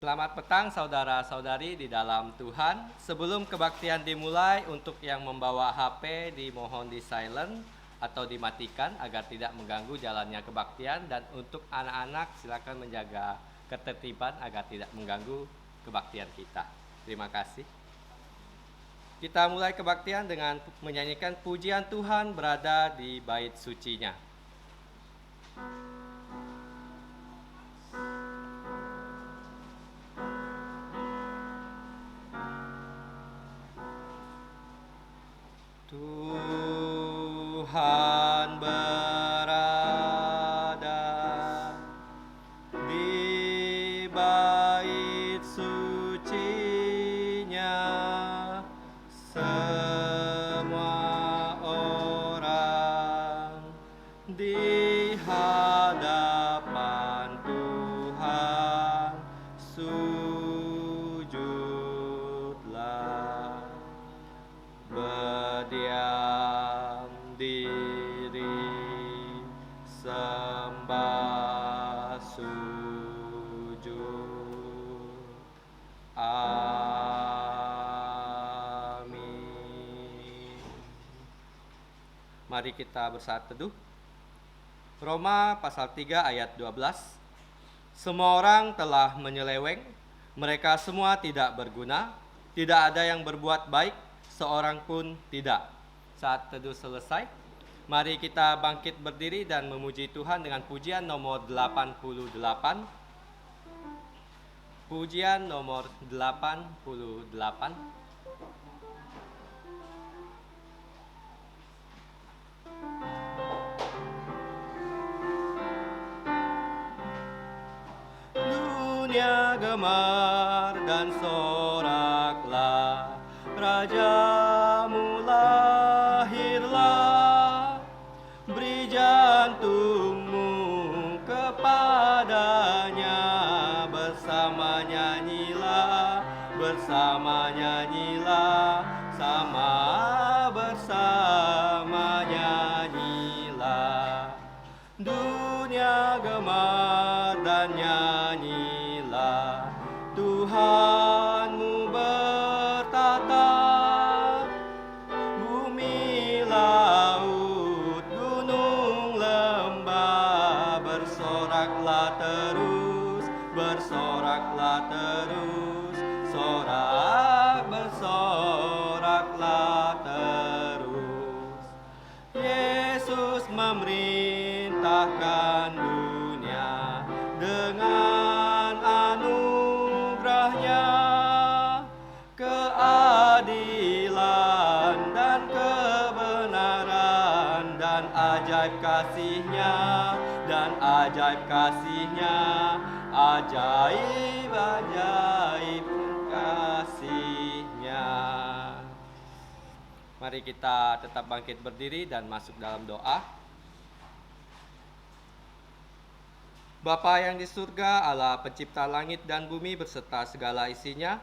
Selamat petang saudara-saudari di dalam Tuhan. Sebelum kebaktian dimulai, untuk yang membawa HP dimohon di silent atau dimatikan agar tidak mengganggu jalannya kebaktian, dan untuk anak-anak silakan menjaga ketertiban agar tidak mengganggu kebaktian kita. Terima kasih. Kita mulai kebaktian dengan menyanyikan pujian Tuhan berada di bait sucinya. Tuhan berada di bait sucinya, semua orang di hadapan Tuhan sujudlah, berdiam diri sembah sujud. Amin. Mari kita bersatu teduh. Roma pasal 3 ayat 12. Semua orang telah menyeleweng, mereka semua tidak berguna, tidak ada yang berbuat baik, seorang pun tidak. Saat teduh selesai, mari kita bangkit berdiri dan memuji Tuhan dengan pujian nomor 88. Pujian nomor 88. Dunia gemar dan soraklah, Rajamu lahirlah. Beri jantungmu kepadanya, bersama nyanyilah, sama bersama nyanyilah. Dunia gemar dan nyanyilah, Tuhanmu bertata. Bumi, laut, gunung, lembah, bersoraklah terus, bersoraklah terus. Yesus memerintahkan dunia dengan anugerahnya, keadilan dan kebenaran, dan ajaib kasihnya, ajaib kasihnya. Mari kita tetap bangkit berdiri dan masuk dalam doa. Bapa yang di surga, Allah pencipta langit dan bumi beserta segala isinya,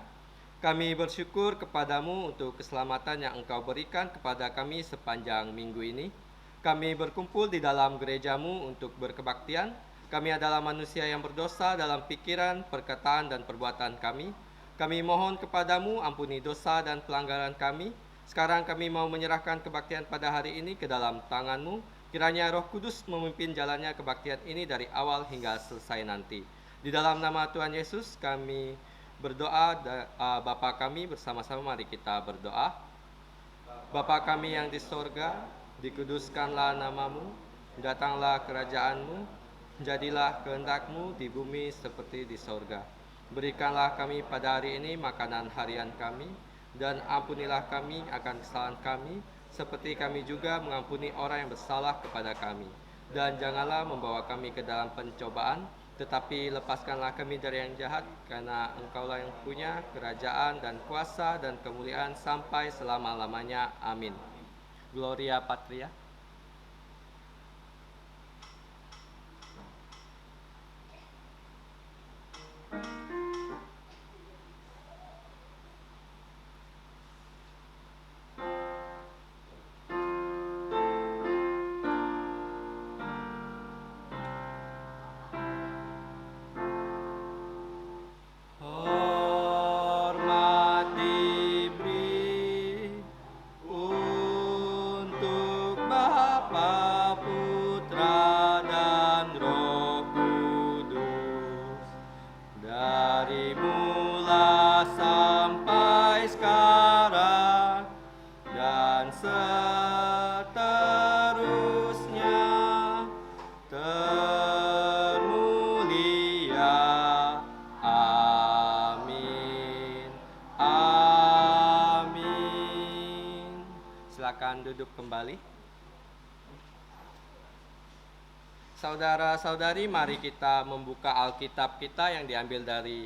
kami bersyukur kepadamu untuk keselamatan yang Engkau berikan kepada kami sepanjang minggu ini. Kami berkumpul di dalam gerejamu untuk berkebaktian. Kami adalah manusia yang berdosa dalam pikiran, perkataan, dan perbuatan kami. Kami mohon kepadamu, ampuni dosa dan pelanggaran kami. Sekarang kami mau menyerahkan kebaktian pada hari ini ke dalam tangan-Mu. Kiranya Roh Kudus memimpin jalannya kebaktian ini dari awal hingga selesai nanti. Di dalam nama Tuhan Yesus kami berdoa. Bapa kami, bersama-sama mari kita berdoa. Bapa kami yang di sorga, dikuduskanlah namamu, datanglah kerajaan-Mu, jadilah kehendak-Mu di bumi seperti di sorga. Berikanlah kami pada hari ini makanan harian kami, dan ampunilah kami akan kesalahan kami, seperti kami juga mengampuni orang yang bersalah kepada kami. Dan janganlah membawa kami ke dalam pencobaan, tetapi lepaskanlah kami dari yang jahat, karena Engkaulah yang punya kerajaan dan kuasa dan kemuliaan sampai selama-lamanya. Amin. Gloria Patria. untuk Bapa, Putra, dan Roh Kudus, dari mula sampai sekarang dan seterusnya, termulia. Amin. Amin. Silakan duduk kembali. Saudara-saudari, mari kita membuka Alkitab kita yang diambil dari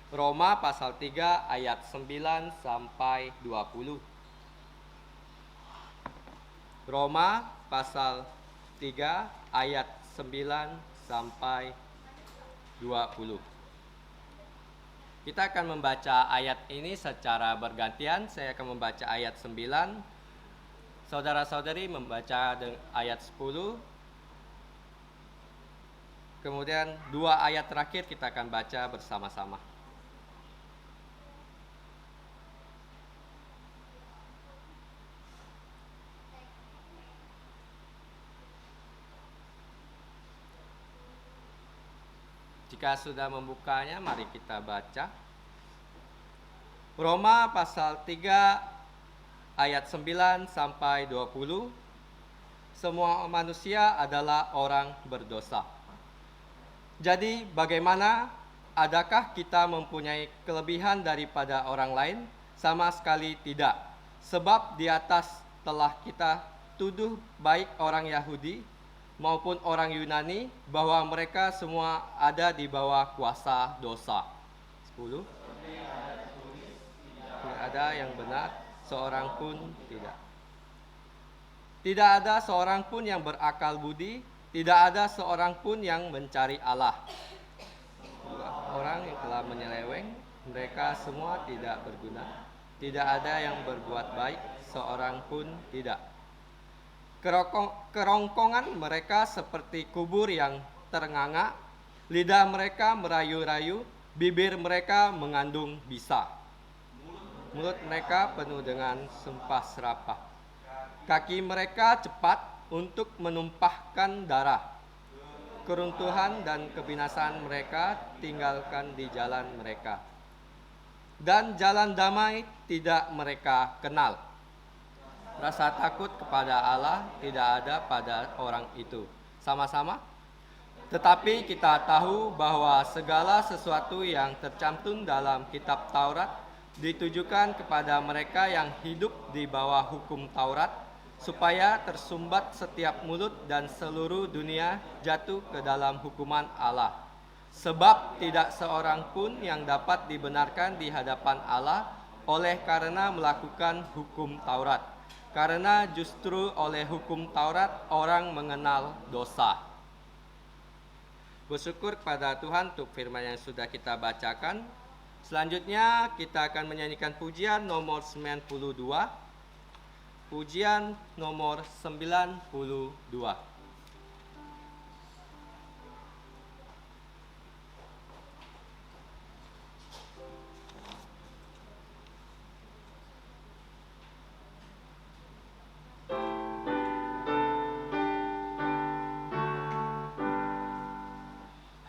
Roma pasal 3 ayat 9 sampai 20. Roma pasal 3 ayat 9 sampai 20. Kita akan membaca ayat ini secara bergantian. Saya akan membaca ayat 9. Saudara-saudari membaca ayat 10. Kemudian 2 ayat terakhir kita akan baca bersama-sama. Jika sudah membukanya, mari kita baca. Roma pasal 3 ayat 9 sampai 20. Semua manusia adalah orang berdosa. Jadi bagaimana? Adakah kita mempunyai kelebihan daripada orang lain? Sama sekali tidak. Sebab di atas telah kita tuduh baik orang Yahudi maupun orang Yunani bahwa mereka semua ada di bawah kuasa dosa. 10. Tidak ada yang benar, seorang pun tidak. Tidak ada seorang pun yang berakal budi, tidak ada seorang pun yang mencari Allah. Orang yang telah menyeleweng, mereka semua tidak berguna. Tidak ada yang berbuat baik, seorang pun tidak. Kerongkongan mereka seperti kubur yang ternganga, lidah mereka merayu-rayu, bibir mereka mengandung bisa. Mulut mereka penuh dengan sumpah serapah. Kaki mereka cepat untuk menumpahkan darah. Keruntuhan dan kebinasaan mereka tinggalkan di jalan mereka. Dan jalan damai tidak mereka kenal. Rasa takut kepada Allah tidak ada pada orang itu. Sama-sama. Tetapi kita tahu bahwa segala sesuatu yang tercantum dalam kitab Taurat ditujukan kepada mereka yang hidup di bawah hukum Taurat, supaya tersumbat setiap mulut dan seluruh dunia jatuh ke dalam hukuman Allah. Sebab tidak seorang pun yang dapat dibenarkan di hadapan Allah oleh karena melakukan hukum Taurat. Karena justru oleh hukum Taurat orang mengenal dosa. Bersyukur kepada Tuhan untuk firman yang sudah kita bacakan. Selanjutnya kita akan menyanyikan pujian nomor 92. Pujian nomor 92.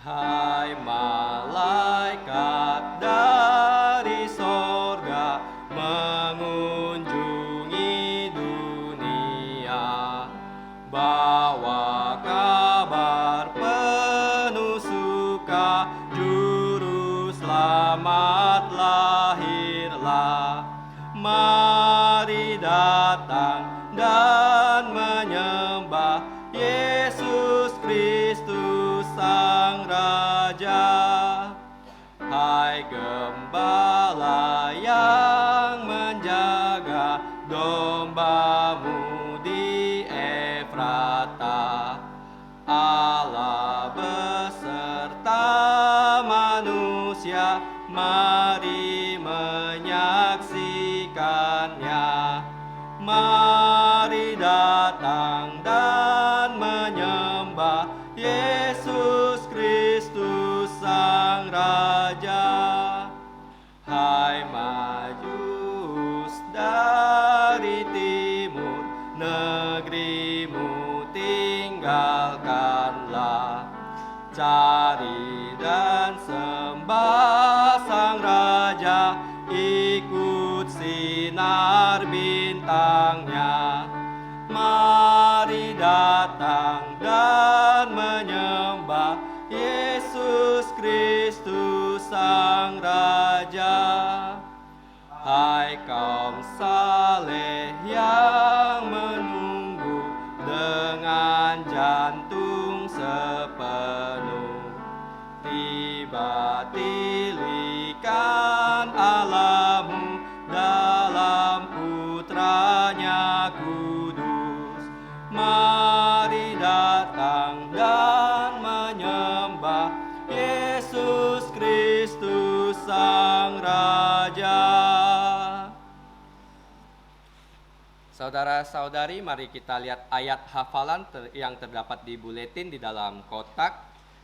Hai malaikat dari sorga mengunjungi dunia, bawa kabar penuh suka, juru selamat lahirlah. Mari datang dan menyembah Yesus Kristus Sang Raja. Hai gembala yang menjaga domba-Mu di Efrata, Allah beserta manusia, mari menyaksikannya. Mari datang dan menyembah Yesus Kristus Sang Raja. Hai Majus dari timur, negerimu tinggalkanlah. Cari dan sembah Sang Raja, ikut sinar bintangnya. Mari datang dan menyembah Yesus Kristus Sang Raja. Hai kaum saleh yang menunggu dengan jantung sepenuh, tiba tilikan Allahmu dalam putranya kudus. Mari datang dan menyembah Yesus Kristus Sang Raja. Saudara-saudari, mari kita lihat ayat hafalan yang terdapat di buletin di dalam kotak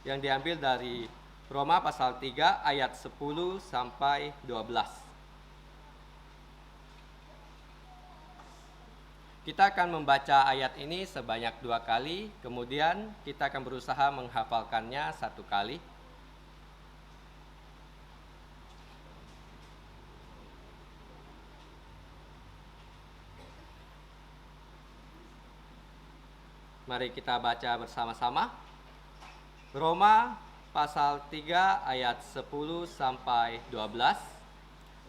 yang diambil dari Roma pasal 3 ayat 10 sampai 12. Kita akan membaca ayat ini sebanyak 2 kali, kemudian kita akan berusaha menghafalkannya 1 kali. Mari kita baca bersama-sama. Roma pasal 3 ayat 10 sampai 12.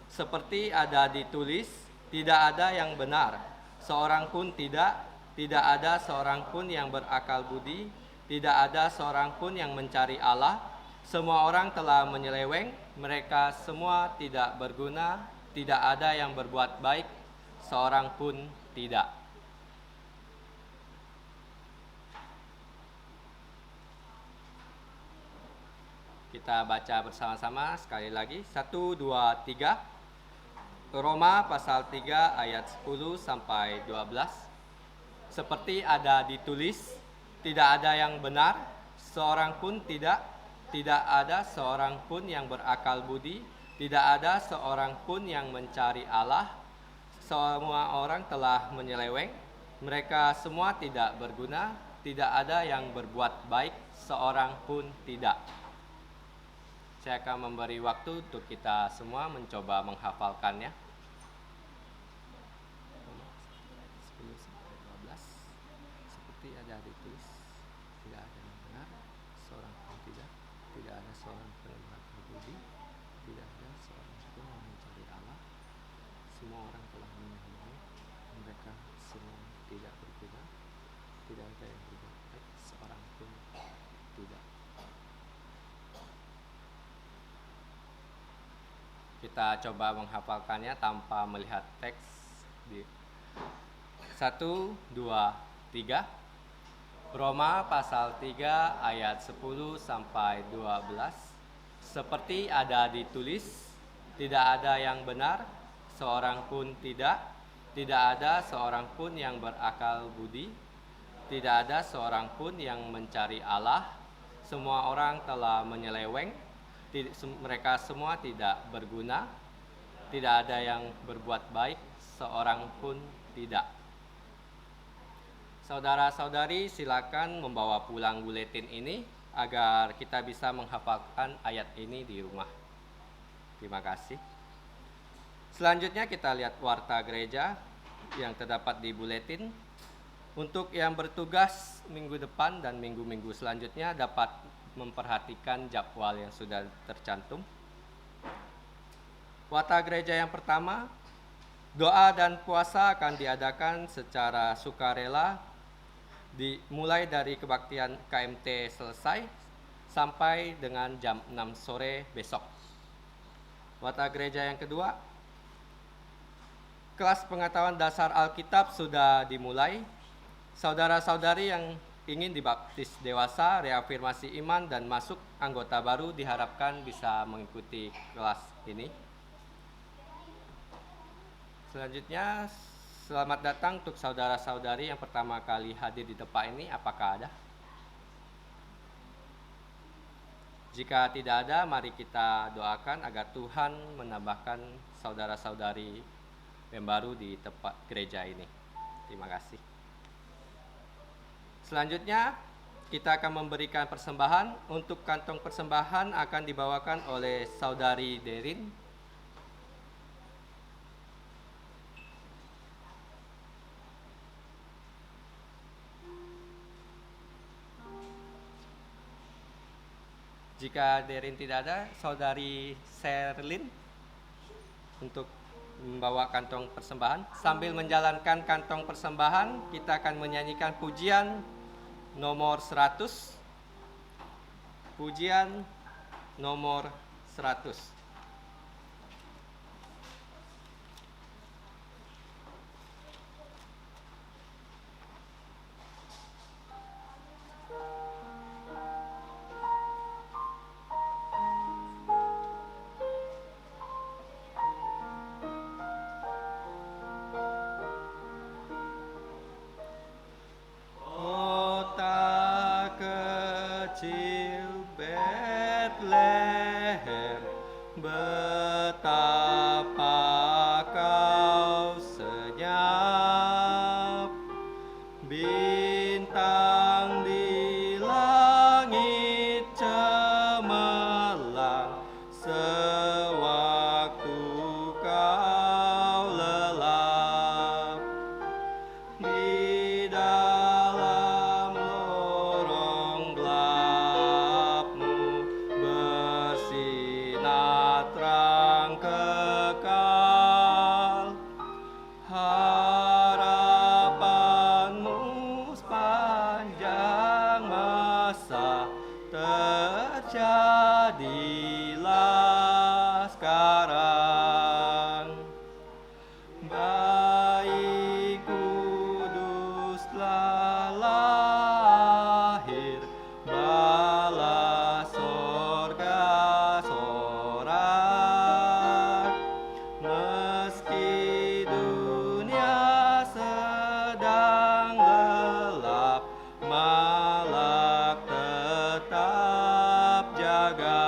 Seperti ada ditulis, tidak ada yang benar, seorang pun tidak ada seorang pun yang berakal budi, tidak ada seorang pun yang mencari Allah. Semua orang telah menyeleweng, mereka semua tidak berguna, tidak ada yang berbuat baik, seorang pun tidak. Kita baca bersama-sama sekali lagi. 1, 2, 3. Roma pasal 3 ayat 10 sampai 12. Seperti ada ditulis, tidak ada yang benar, seorang pun tidak ada seorang pun yang berakal budi, tidak ada seorang pun yang mencari Allah. Semua orang telah menyeleweng, mereka semua tidak berguna, tidak ada yang berbuat baik, seorang pun tidak. Saya akan memberi waktu untuk kita semua mencoba menghafalkannya. 10-12. Seperti ada ditulis, tidak ada yang benar, seorang pun tidak ada seorang pun yang berakal budi, tidak ada seorang pun yang mencari Allah. Semua orang telah menyeleweng, mereka semua tidak berguna, tidak ada yang berbuat baik, seorang pun tidak. Kita coba menghafalkannya tanpa melihat teks. 1, 2, 3. Roma pasal 3 ayat 10 sampai 12. Seperti ada ditulis, tidak ada yang benar, seorang pun tidak ada seorang pun yang berakal budi, tidak ada seorang pun yang mencari Allah. Semua orang telah menyeleweng, mereka semua tidak berguna, tidak ada yang berbuat baik, seorang pun tidak. Saudara-saudari, silakan membawa pulang buletin ini agar kita bisa menghafalkan ayat ini di rumah. Terima kasih. Selanjutnya kita lihat warta gereja yang terdapat di buletin. Untuk yang bertugas minggu depan dan minggu-minggu selanjutnya dapat memperhatikan jadwal yang sudah tercantum. Warta gereja yang pertama, doa dan puasa akan diadakan secara sukarela dimulai dari kebaktian KMT selesai sampai dengan jam 6 sore besok. Warta gereja yang kedua, kelas pengetahuan dasar Alkitab sudah dimulai. Saudara-saudari yang ingin dibaptis dewasa, reafirmasi iman, dan masuk anggota baru diharapkan bisa mengikuti kelas ini. Selanjutnya, selamat datang untuk saudara-saudari yang pertama kali hadir di tempat ini. Apakah ada? Jika tidak ada, mari kita doakan agar Tuhan menambahkan saudara-saudari yang baru di tempat gereja ini. Terima kasih. Selanjutnya, kita akan memberikan persembahan. Untuk kantong persembahan akan dibawakan oleh Saudari Derin. Jika Derin tidak ada, Saudari Sherlyn untuk membawa kantong persembahan. Sambil menjalankan kantong persembahan, kita akan menyanyikan pujian nomor 100. Pujian nomor 100. Kota kecil Bethlehem, betapa kau senyap. Bintang di langit cemerlang sewaktu kau lelap. Di dalam lorong gelapmu bersinar terang kekal. Harapanmu sepanjang masa terjadilah sekarang. Bayi kudus telah lahir, bala sorga sorak. Meski dunia sedang gelap, malak tetap jaga.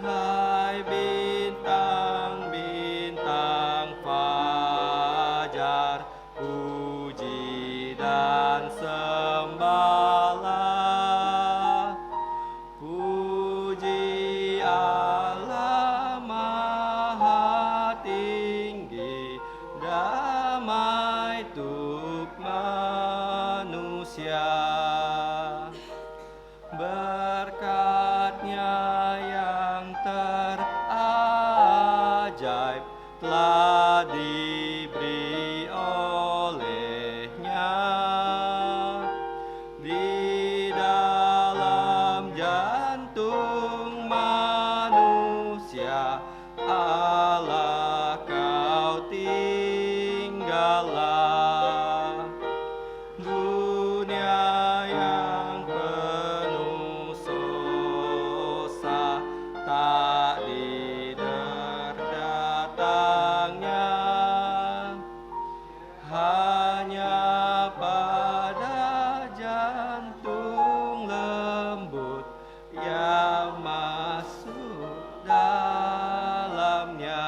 Hai bintang-bintang fajar, puji dan sembahlah. Puji Allah Maha Tinggi, damai untuk manusia. Berkat-Nya yang terajaib telah diberi oleh-Nya. Di dalam jantung manusia, Allah kau tinggallah. Dunia yang penuh dosa tak datangnya. Hanya pada jantung lembut yang masuk dalamnya.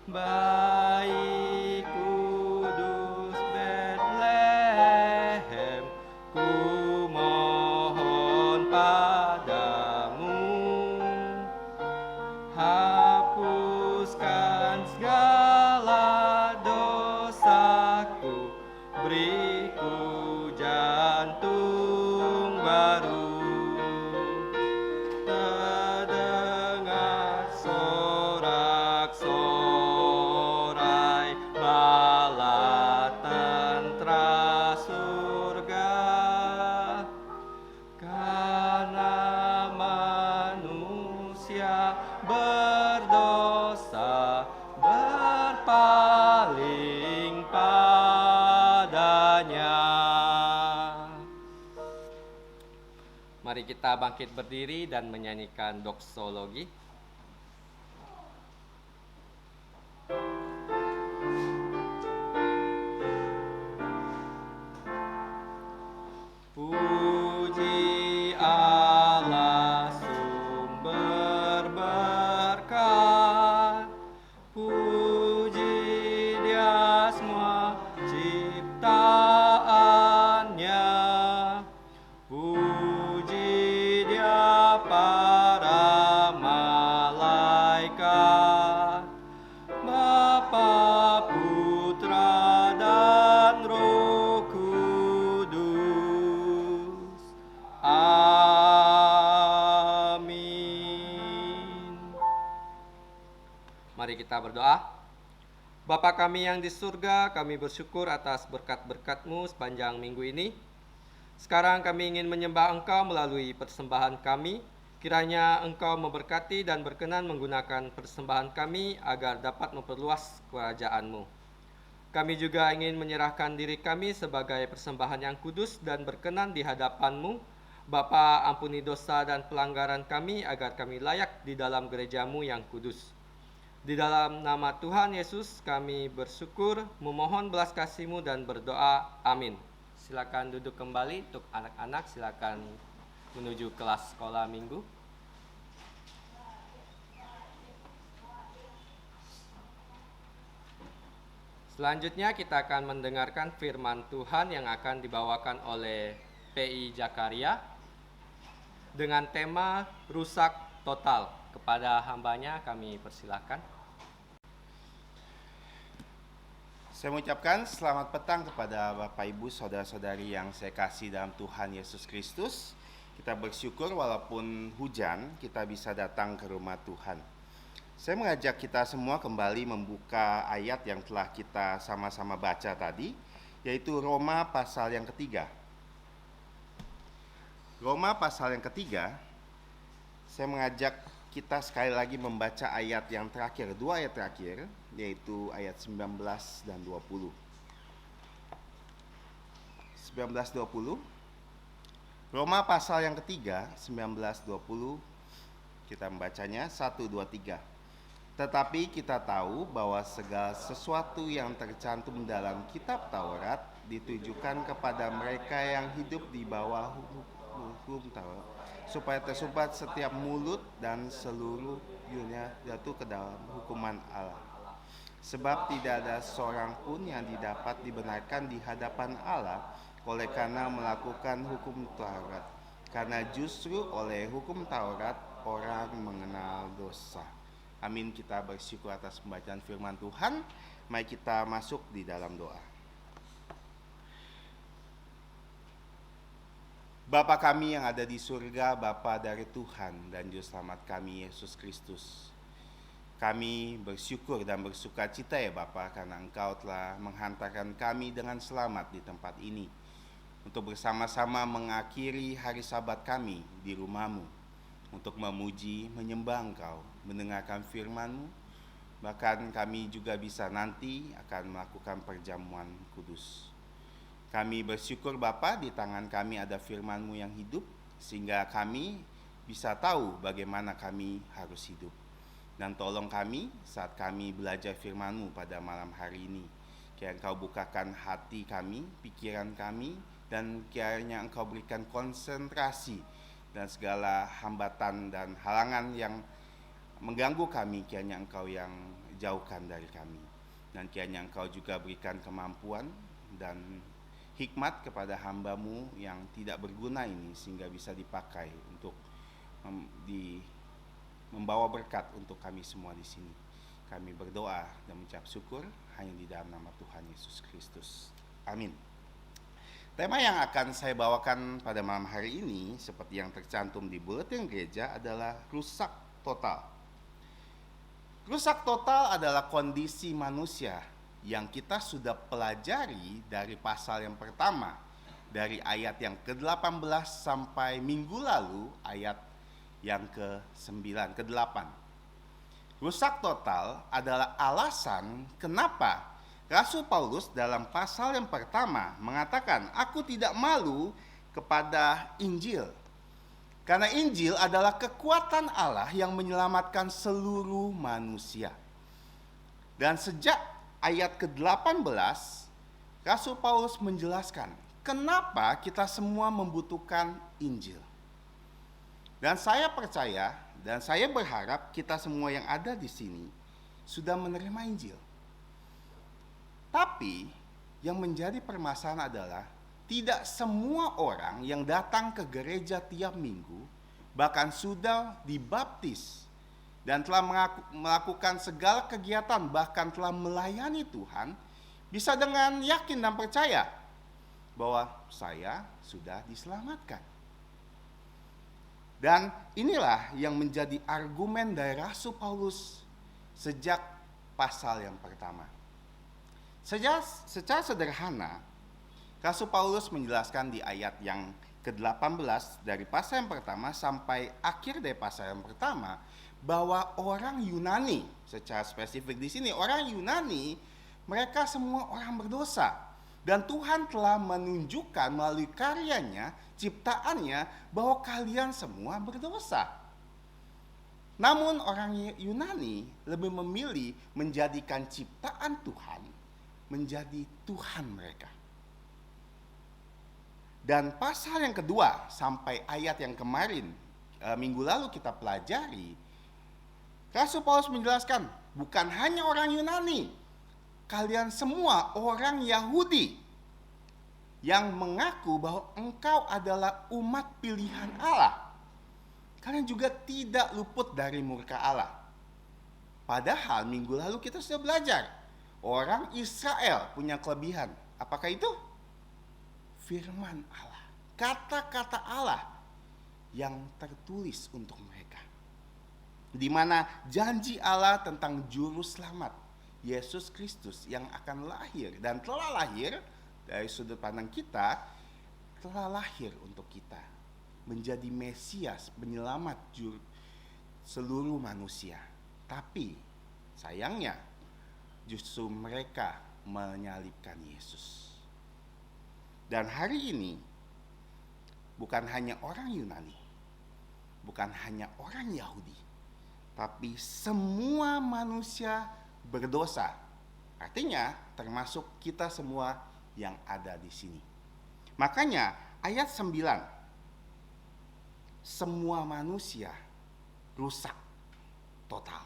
Bayi kudus Bethlehem, ku mohon padamu, hapuskan segala dosaku, beriku jantung baru. Terdengar sorak-sorai bala tentara surga, karena manusia berdosa berpaling padanya. Mari kita bangkit berdiri dan menyanyikan doksologi. Puji Allah sumber berkat, puji Dia semua cipta Mari kita berdoa. Bapa kami yang di surga, kami bersyukur atas berkat-berkat-Mu sepanjang minggu ini. Sekarang kami ingin menyembah Engkau melalui persembahan kami. Kiranya Engkau memberkati dan berkenan menggunakan persembahan kami agar dapat memperluas kerajaan-Mu. Kami juga ingin menyerahkan diri kami sebagai persembahan yang kudus dan berkenan di hadapan-Mu. Bapa, ampuni dosa dan pelanggaran kami agar kami layak di dalam gereja-Mu yang kudus. Di dalam nama Tuhan Yesus kami bersyukur, memohon belas kasih-Mu dan berdoa. Amin. Silakan duduk kembali. Untuk anak-anak silakan menuju kelas sekolah minggu. Selanjutnya kita akan mendengarkan firman Tuhan yang akan dibawakan oleh PI Jakaria dengan tema rusak total. Kepada hambanya kami persilahkan. Saya mengucapkan selamat petang kepada Bapak Ibu Saudara-saudari yang saya kasih dalam Tuhan Yesus Kristus. Kita bersyukur walaupun hujan kita bisa datang ke rumah Tuhan. Saya mengajak kita semua kembali membuka ayat yang telah kita sama-sama baca tadi, yaitu Roma pasal yang ketiga. Roma pasal yang ketiga, saya mengajak kita sekali lagi membaca ayat yang terakhir, dua ayat terakhir, yaitu ayat 19 dan 20. 19-20. Roma pasal yang ketiga, 19-20. Kita membacanya 1, 2, 3. Tetapi kita tahu bahwa segala sesuatu yang tercantum dalam kitab Taurat ditujukan kepada mereka yang hidup di bawah hukum Taurat, supaya tersumbat setiap mulut dan seluruh dunia jatuh ke dalam hukuman Allah. Sebab tidak ada seorang pun yang dapat dibenarkan di hadapan Allah oleh karena melakukan hukum Taurat, karena justru oleh hukum Taurat orang mengenal dosa. Amin. Kita bersyukur atas pembacaan firman Tuhan. Mari kita masuk di dalam doa. Bapa kami yang ada di surga, Bapa dari Tuhan dan Juru Selamat kami Yesus Kristus. Kami bersyukur dan bersuka cita ya Bapa, karena Engkau telah menghantarkan kami dengan selamat di tempat ini untuk bersama-sama mengakhiri hari Sabat kami di rumah-Mu, untuk memuji, menyembah Engkau, mendengarkan firman-Mu. Bahkan kami juga bisa nanti akan melakukan perjamuan kudus. Kami bersyukur Bapa, di tangan kami ada firman-Mu yang hidup, sehingga kami bisa tahu bagaimana kami harus hidup. Dan tolong kami saat kami belajar firman-Mu pada malam hari ini. Kiranya Engkau bukakan hati kami, pikiran kami, dan kiranya Engkau berikan konsentrasi dan segala hambatan dan halangan yang mengganggu kami, kiranya Engkau yang jauhkan dari kami. Dan kiranya Engkau juga berikan kemampuan dan hikmat kepada hamba-Mu yang tidak berguna ini, sehingga bisa dipakai untuk membawa berkat untuk kami semua di sini. Kami berdoa dan mengucap syukur hanya di dalam nama Tuhan Yesus Kristus. Amin. Tema yang akan saya bawakan pada malam hari ini, seperti yang tercantum di buletin gereja, adalah rusak total. Rusak total adalah kondisi manusia yang kita sudah pelajari dari pasal yang pertama, dari ayat yang ke-18 sampai minggu lalu ayat yang ke-9, ke-8. Rusak total adalah alasan kenapa Rasul Paulus dalam pasal yang pertama mengatakan, "Aku tidak malu kepada Injil." Karena Injil adalah kekuatan Allah yang menyelamatkan seluruh manusia. Dan sejak ayat ke-18, Rasul Paulus menjelaskan kenapa kita semua membutuhkan Injil. Dan saya percaya dan saya berharap kita semua yang ada di sini sudah menerima Injil. Tapi yang menjadi permasalahan adalah tidak semua orang yang datang ke gereja tiap minggu, bahkan sudah dibaptis dan telah melakukan segala kegiatan, bahkan telah melayani Tuhan, bisa dengan yakin dan percaya bahwa saya sudah diselamatkan. Dan inilah yang menjadi argumen dari Rasul Paulus sejak pasal yang pertama. Secara sederhana, Rasul Paulus menjelaskan di ayat yang ke-18 dari pasal yang pertama sampai akhir dari pasal yang pertama bahwa orang Yunani, secara spesifik di sini orang Yunani, mereka semua orang berdosa. Dan Tuhan telah menunjukkan melalui karyanya, ciptaannya, bahwa kalian semua berdosa. Namun orang Yunani lebih memilih menjadikan ciptaan Tuhan menjadi Tuhan mereka. Dan pasal yang kedua sampai ayat yang kemarin minggu lalu kita pelajari, Rasul Paulus menjelaskan bukan hanya orang Yunani, kalian semua orang Yahudi yang mengaku bahwa engkau adalah umat pilihan Allah, kalian juga tidak luput dari murka Allah. Padahal minggu lalu kita sudah belajar orang Israel punya kelebihan. Apakah itu? Firman Allah, kata-kata Allah yang tertulis untuk mereka, di mana janji Allah tentang juru selamat Yesus Kristus yang akan lahir dan telah lahir dari sudut pandang kita, telah lahir untuk kita menjadi Mesias, penyelamat seluruh manusia. Tapi sayangnya justru mereka menyalibkan Yesus. Dan hari ini bukan hanya orang Yunani, bukan hanya orang Yahudi, tapi semua manusia berdosa. Artinya termasuk kita semua yang ada di sini. Makanya ayat 9, semua manusia rusak total.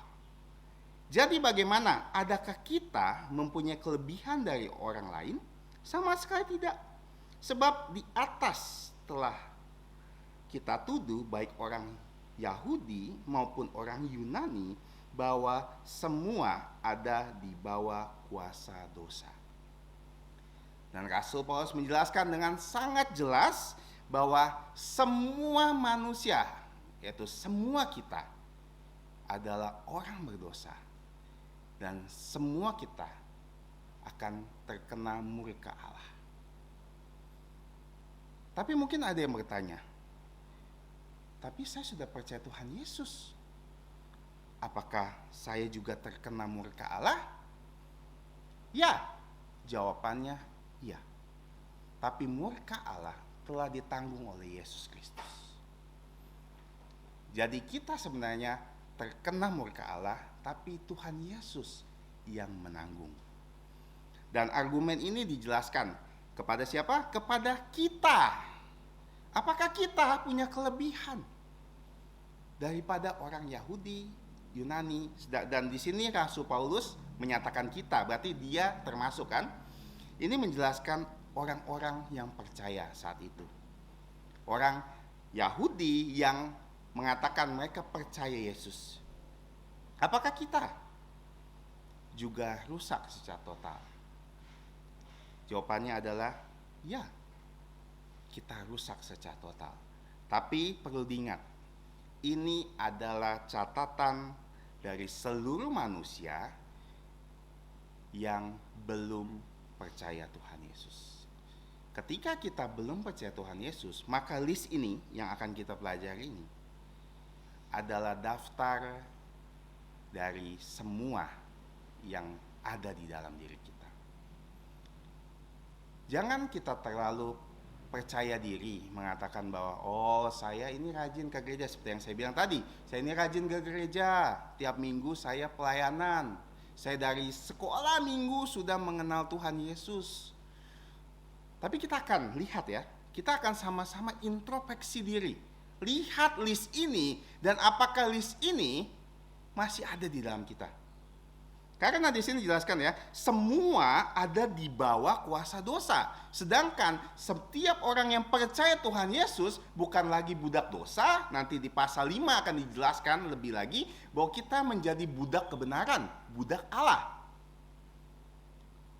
Jadi bagaimana? Adakah kita mempunyai kelebihan dari orang lain? Sama sekali tidak. Sebab di atas telah kita tuduh baik orang Yahudi maupun orang Yunani bahwa semua ada di bawah kuasa dosa. Dan Rasul Paulus menjelaskan dengan sangat jelas bahwa semua manusia, yaitu semua kita, adalah orang berdosa. Dan semua kita akan terkena murka Allah. Tapi mungkin ada yang bertanya, tapi saya sudah percaya Tuhan Yesus, apakah saya juga terkena murka Allah? Ya, jawabannya ya. Tapi murka Allah telah ditanggung oleh Yesus Kristus. Jadi kita sebenarnya terkena murka Allah, tapi Tuhan Yesus yang menanggung. Dan argumen ini dijelaskan kepada siapa? Kepada kita. Apakah kita punya kelebihan daripada orang Yahudi, Yunani? Dan di sini Rasul Paulus menyatakan kita, berarti dia termasuk kan? Ini menjelaskan orang-orang yang percaya saat itu. Orang Yahudi yang mengatakan mereka percaya Yesus. Apakah kita juga rusak secara total? Jawabannya adalah ya, kita rusak secara total. Tapi perlu diingat, ini adalah catatan dari seluruh manusia yang belum percaya Tuhan Yesus. Ketika kita belum percaya Tuhan Yesus, maka list ini yang akan kita pelajari ini adalah daftar dari semua yang ada di dalam diri kita. Jangan kita terlalu percaya diri mengatakan bahwa oh saya ini rajin ke gereja, seperti yang saya bilang tadi, saya ini rajin ke gereja, tiap minggu saya pelayanan, saya dari sekolah minggu sudah mengenal Tuhan Yesus. Tapi kita akan lihat ya, kita akan sama-sama introspeksi diri, lihat list ini dan apakah list ini masih ada di dalam kita. Karena di sini dijelaskan ya, semua ada di bawah kuasa dosa. Sedangkan setiap orang yang percaya Tuhan Yesus bukan lagi budak dosa. Nanti di pasal 5 akan dijelaskan lebih lagi bahwa kita menjadi budak kebenaran, budak Allah.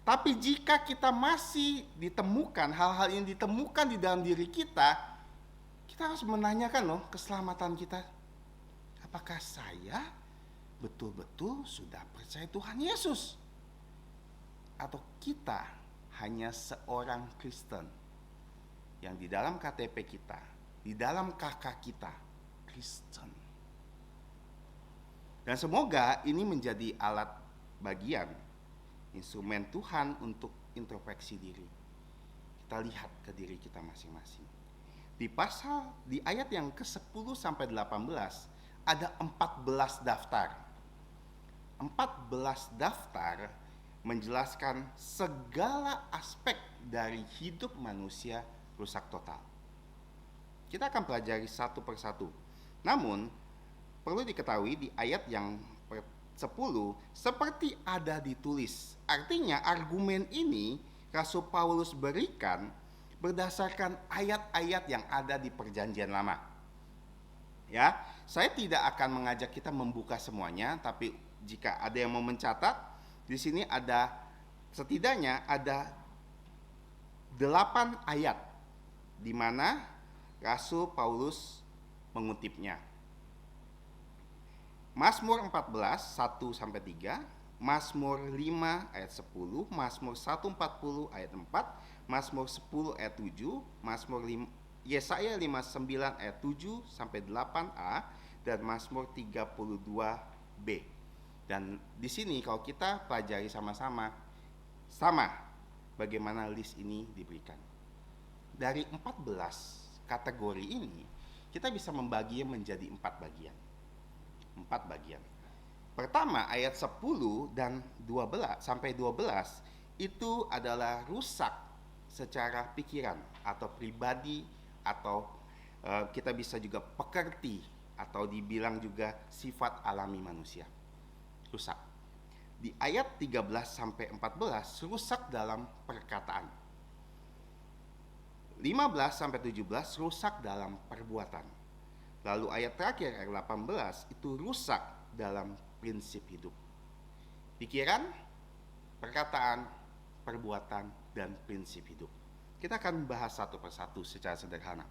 Tapi jika kita masih ditemukan hal-hal yang ditemukan di dalam diri kita harus menanyakan loh keselamatan kita. Apakah saya betul-betul sudah percaya Tuhan Yesus? Atau kita hanya seorang Kristen yang di dalam KTP kita, di dalam KK kita, Kristen. Dan semoga ini menjadi alat bagian, instrumen Tuhan untuk introspeksi diri. Kita lihat ke diri kita masing-masing. Di ayat yang ke-10 sampai 18 ada 14 daftar. 14 daftar menjelaskan segala aspek dari hidup manusia rusak total. Kita akan pelajari satu persatu. Namun, perlu diketahui di ayat yang 10 seperti ada ditulis. Artinya argumen ini Rasul Paulus berikan berdasarkan ayat-ayat yang ada di Perjanjian Lama. Ya, saya tidak akan mengajak kita membuka semuanya, tapi jika ada yang mau mencatat, di sini ada setidaknya ada 8 ayat di mana Rasul Paulus mengutipnya. Mazmur 14 1 sampai 3, Mazmur 5 ayat 10, Mazmur 140 ayat 4, Mazmur 10 ayat 7, Mazmur Yesaya 59 ayat 7 sampai 8a, dan Mazmur 32b. Dan di sini kalau kita pelajari sama bagaimana list ini diberikan. Dari 14 kategori ini kita bisa membaginya menjadi 4 bagian. 4 bagian. Pertama, ayat 10 dan 12 sampai 12 itu adalah rusak secara pikiran atau pribadi, atau kita bisa juga pekerti, atau dibilang juga sifat alami manusia. Rusak. Di ayat 13 sampai 14 rusak dalam perkataan. 15 sampai 17 rusak dalam perbuatan. Lalu ayat terakhir ayat 18 itu rusak dalam prinsip hidup. Pikiran, perkataan, perbuatan, dan prinsip hidup. Kita akan bahas satu persatu secara sederhana.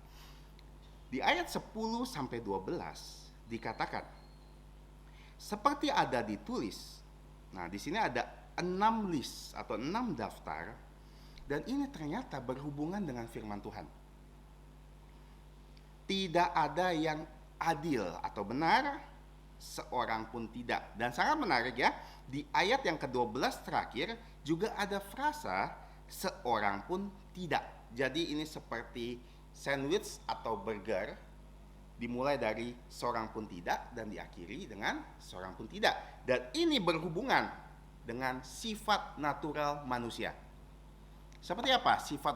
Di ayat 10 sampai 12 dikatakan seperti ada ditulis. Nah, di sini ada 6 list atau 6 daftar, dan ini ternyata berhubungan dengan firman Tuhan. Tidak ada yang adil atau benar, seorang pun tidak. Dan sangat menarik ya, di ayat yang ke-12 terakhir juga ada frasa seorang pun tidak. Jadi ini seperti sandwich atau burger, dimulai dari seorang pun tidak dan diakhiri dengan seorang pun tidak. Dan ini berhubungan dengan sifat natural manusia. Seperti apa sifat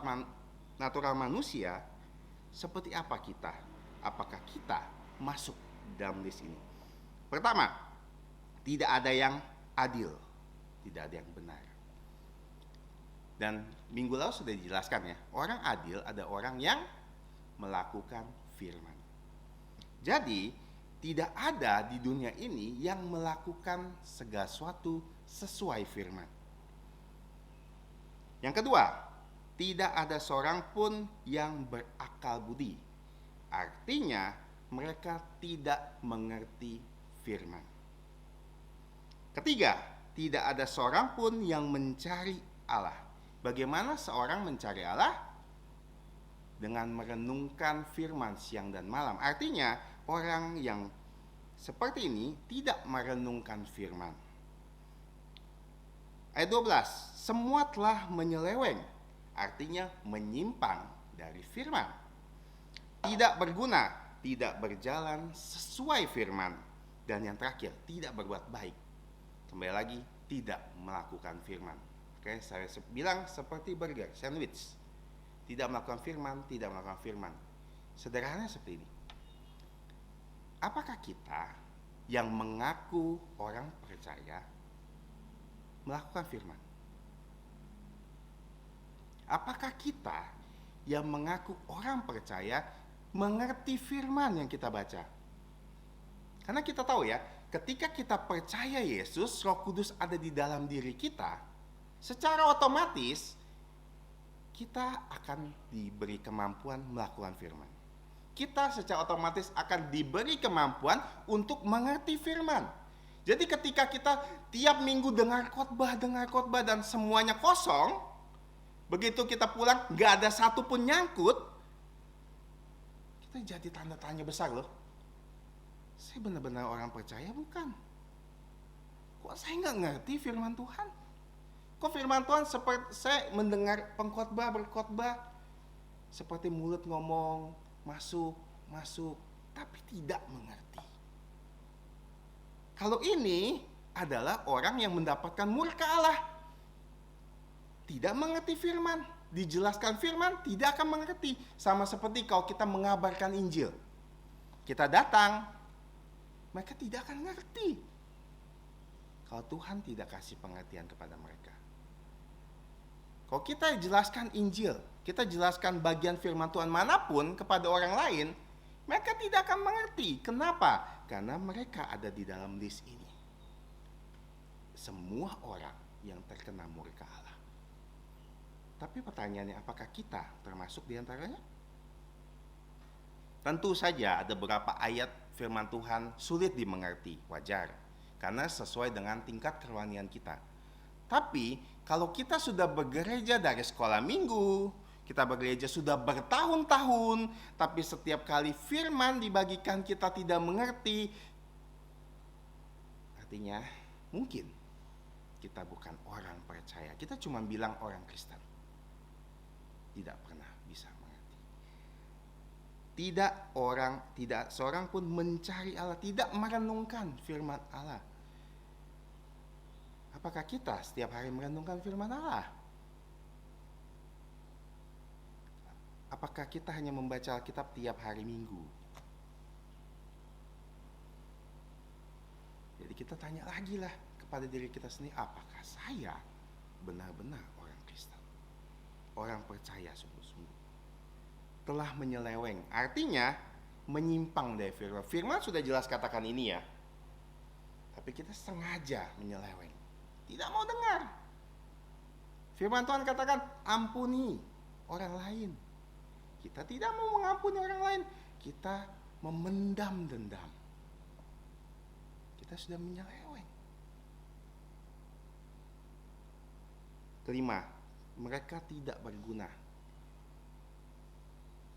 natural manusia? Seperti apa kita? Apakah kita masuk dalam list ini? Pertama, tidak ada yang adil, tidak ada yang benar. Dan minggu lalu sudah dijelaskan ya, orang adil ada orang yang melakukan firman. Jadi, tidak ada di dunia ini yang melakukan segala sesuatu sesuai firman. Yang kedua, tidak ada seorang pun yang berakal budi. Artinya, mereka tidak mengerti firman. Ketiga, tidak ada seorang pun yang mencari Allah. Bagaimana seorang mencari Allah? Dengan merenungkan firman siang dan malam. Artinya, orang yang seperti ini tidak merenungkan firman. Ayat 12, semua telah menyeleweng, artinya menyimpang dari firman. Tidak berguna, tidak berjalan sesuai firman. Dan yang terakhir, tidak berbuat baik. Kembali lagi, tidak melakukan firman. Oke, saya bilang seperti burger, sandwich. Tidak melakukan firman, tidak melakukan firman. Sederhana seperti ini. Apakah kita yang mengaku orang percaya melakukan firman? Apakah kita yang mengaku orang percaya mengerti firman yang kita baca? Karena kita tahu ya, ketika kita percaya Yesus, Roh Kudus ada di dalam diri kita, secara otomatis kita akan diberi kemampuan melakukan firman. Kita secara otomatis akan diberi kemampuan untuk mengerti firman. Jadi ketika kita tiap minggu dengar khotbah dan semuanya kosong, begitu kita pulang nggak ada satupun nyangkut, kita jadi tanda tanya besar loh. Saya benar-benar orang percaya bukan? Kok saya nggak ngerti firman Tuhan? Kok firman Tuhan seperti saya mendengar pengkhotbah berkhotbah seperti mulut ngomong masuk, tapi tidak mengerti. Kalau ini adalah orang yang mendapatkan murka Allah. Tidak mengerti firman, dijelaskan firman, tidak akan mengerti. Sama seperti kalau kita mengabarkan Injil. Kita datang, mereka tidak akan ngerti. Kalau Tuhan tidak kasih pengertian kepada mereka. Kalau kita jelaskan Injil, kita jelaskan bagian firman Tuhan manapun kepada orang lain, mereka tidak akan mengerti. Kenapa? Karena mereka ada di dalam list ini. Semua orang yang terkena murka Allah. Tapi pertanyaannya, apakah kita termasuk di antaranya? Tentu saja ada beberapa ayat firman Tuhan sulit dimengerti, wajar. Karena sesuai dengan tingkat kerohanian kita. Tapi kalau kita sudah bergereja dari sekolah minggu, kita bergereja sudah bertahun-tahun, tapi setiap kali firman dibagikan kita tidak mengerti, artinya mungkin kita bukan orang percaya. Kita cuma bilang orang Kristen. Tidak pernah bisa mengerti. Tidak seorang pun mencari Allah, tidak merenungkan firman Allah. Apakah kita setiap hari merenungkan firman Allah? Apakah kita hanya membaca Alkitab tiap hari Minggu? Jadi kita tanya lagi lah kepada diri kita sendiri, apakah saya benar-benar orang Kristen? Orang percaya sungguh-sungguh. Telah menyeleweng, artinya menyimpang dari firman. Firman sudah jelas katakan ini ya. Tapi kita sengaja menyeleweng. Tidak mau dengar. Firman Tuhan katakan, ampuni orang lain. Kita tidak mau mengampuni orang lain. Kita memendam dendam. Kita sudah menyeleweng. Kelima, mereka tidak berguna.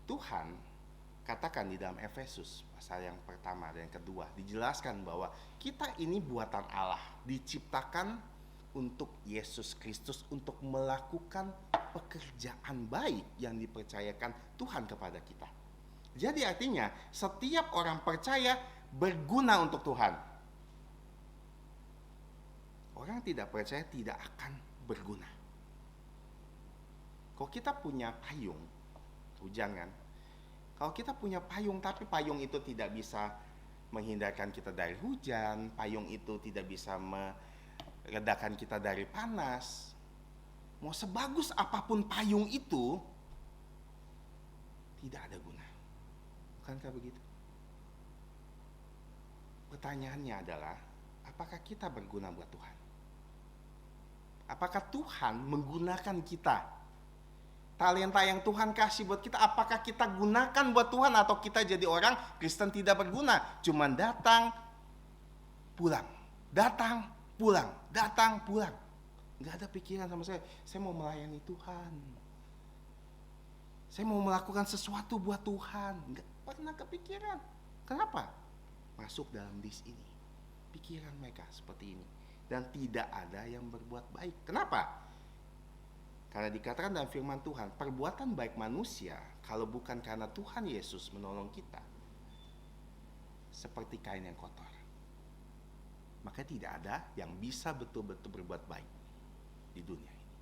Tuhan katakan di dalam Efesus pasal yang pertama dan yang kedua, dijelaskan bahwa kita ini buatan Allah, diciptakan untuk Yesus Kristus, untuk melakukan pekerjaan baik yang dipercayakan Tuhan kepada kita. Jadi artinya setiap orang percaya berguna untuk Tuhan. Orang tidak percaya tidak akan berguna. Kalau kita punya payung, hujan kan? Kalau kita punya payung tapi payung itu tidak bisa menghindarkan kita dari hujan, payung itu tidak bisa meredakan kita dari panas. Mau sebagus apapun payung itu, tidak ada guna. Bukankah begitu? Pertanyaannya adalah, apakah kita berguna buat Tuhan? Apakah Tuhan menggunakan kita? Talenta yang Tuhan kasih buat kita, apakah kita gunakan buat Tuhan atau kita jadi orang Kristen tidak berguna? Cuman datang, pulang. Datang, pulang. Datang, pulang. Gak ada pikiran sama saya mau melayani Tuhan. Saya mau melakukan sesuatu buat Tuhan. Gak pernah kepikiran. Kenapa? Masuk dalam list ini. Pikiran mereka seperti ini. Dan tidak ada yang berbuat baik. Kenapa? Karena dikatakan dalam firman Tuhan, perbuatan baik manusia, kalau bukan karena Tuhan Yesus menolong kita, seperti kain yang kotor. Maka tidak ada yang bisa betul-betul berbuat baik di dunia ini.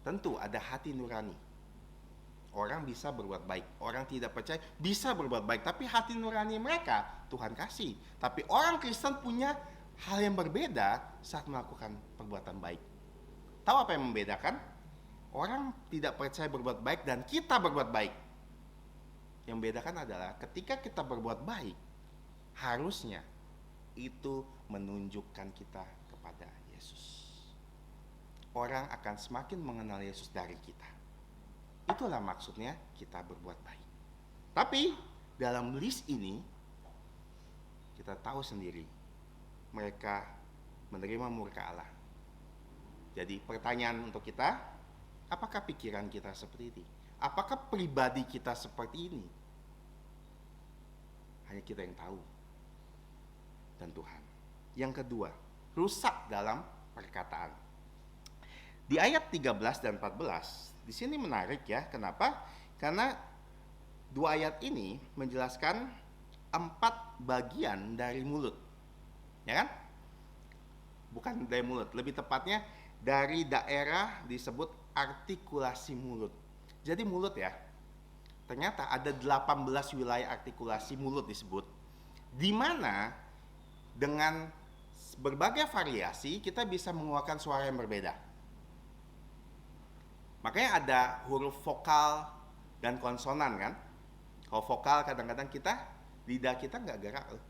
Tentu ada hati nurani. Orang bisa berbuat baik, orang tidak percaya bisa berbuat baik, tapi hati nurani mereka Tuhan kasih. Tapi orang Kristen punya hal yang berbeda saat melakukan perbuatan baik. Tahu apa yang membedakan? Orang tidak percaya berbuat baik dan kita berbuat baik. Yang membedakan adalah ketika kita berbuat baik, harusnya itu menunjukkan kita kepada Yesus. Orang akan semakin mengenal Yesus dari kita. Itulah maksudnya kita berbuat baik. Tapi dalam list ini kita tahu sendiri mereka menerima murka Allah. Jadi pertanyaan untuk kita, apakah pikiran kita seperti ini? Apakah pribadi kita seperti ini? Hanya kita yang tahu, dan Tuhan. Yang kedua, rusak dalam perkataan. Di ayat 13 dan 14, di sini menarik ya. Kenapa? Karena dua ayat ini menjelaskan 4 bagian dari mulut. Ya kan? Bukan dari mulut, lebih tepatnya dari daerah disebut artikulasi mulut. Jadi mulut ya, ternyata ada 18 wilayah artikulasi mulut disebut, di mana dengan berbagai variasi kita bisa mengeluarkan suara yang berbeda. Makanya ada huruf vokal dan konsonan kan. Kalau vokal kadang-kadang lidah kita nggak gerak loh,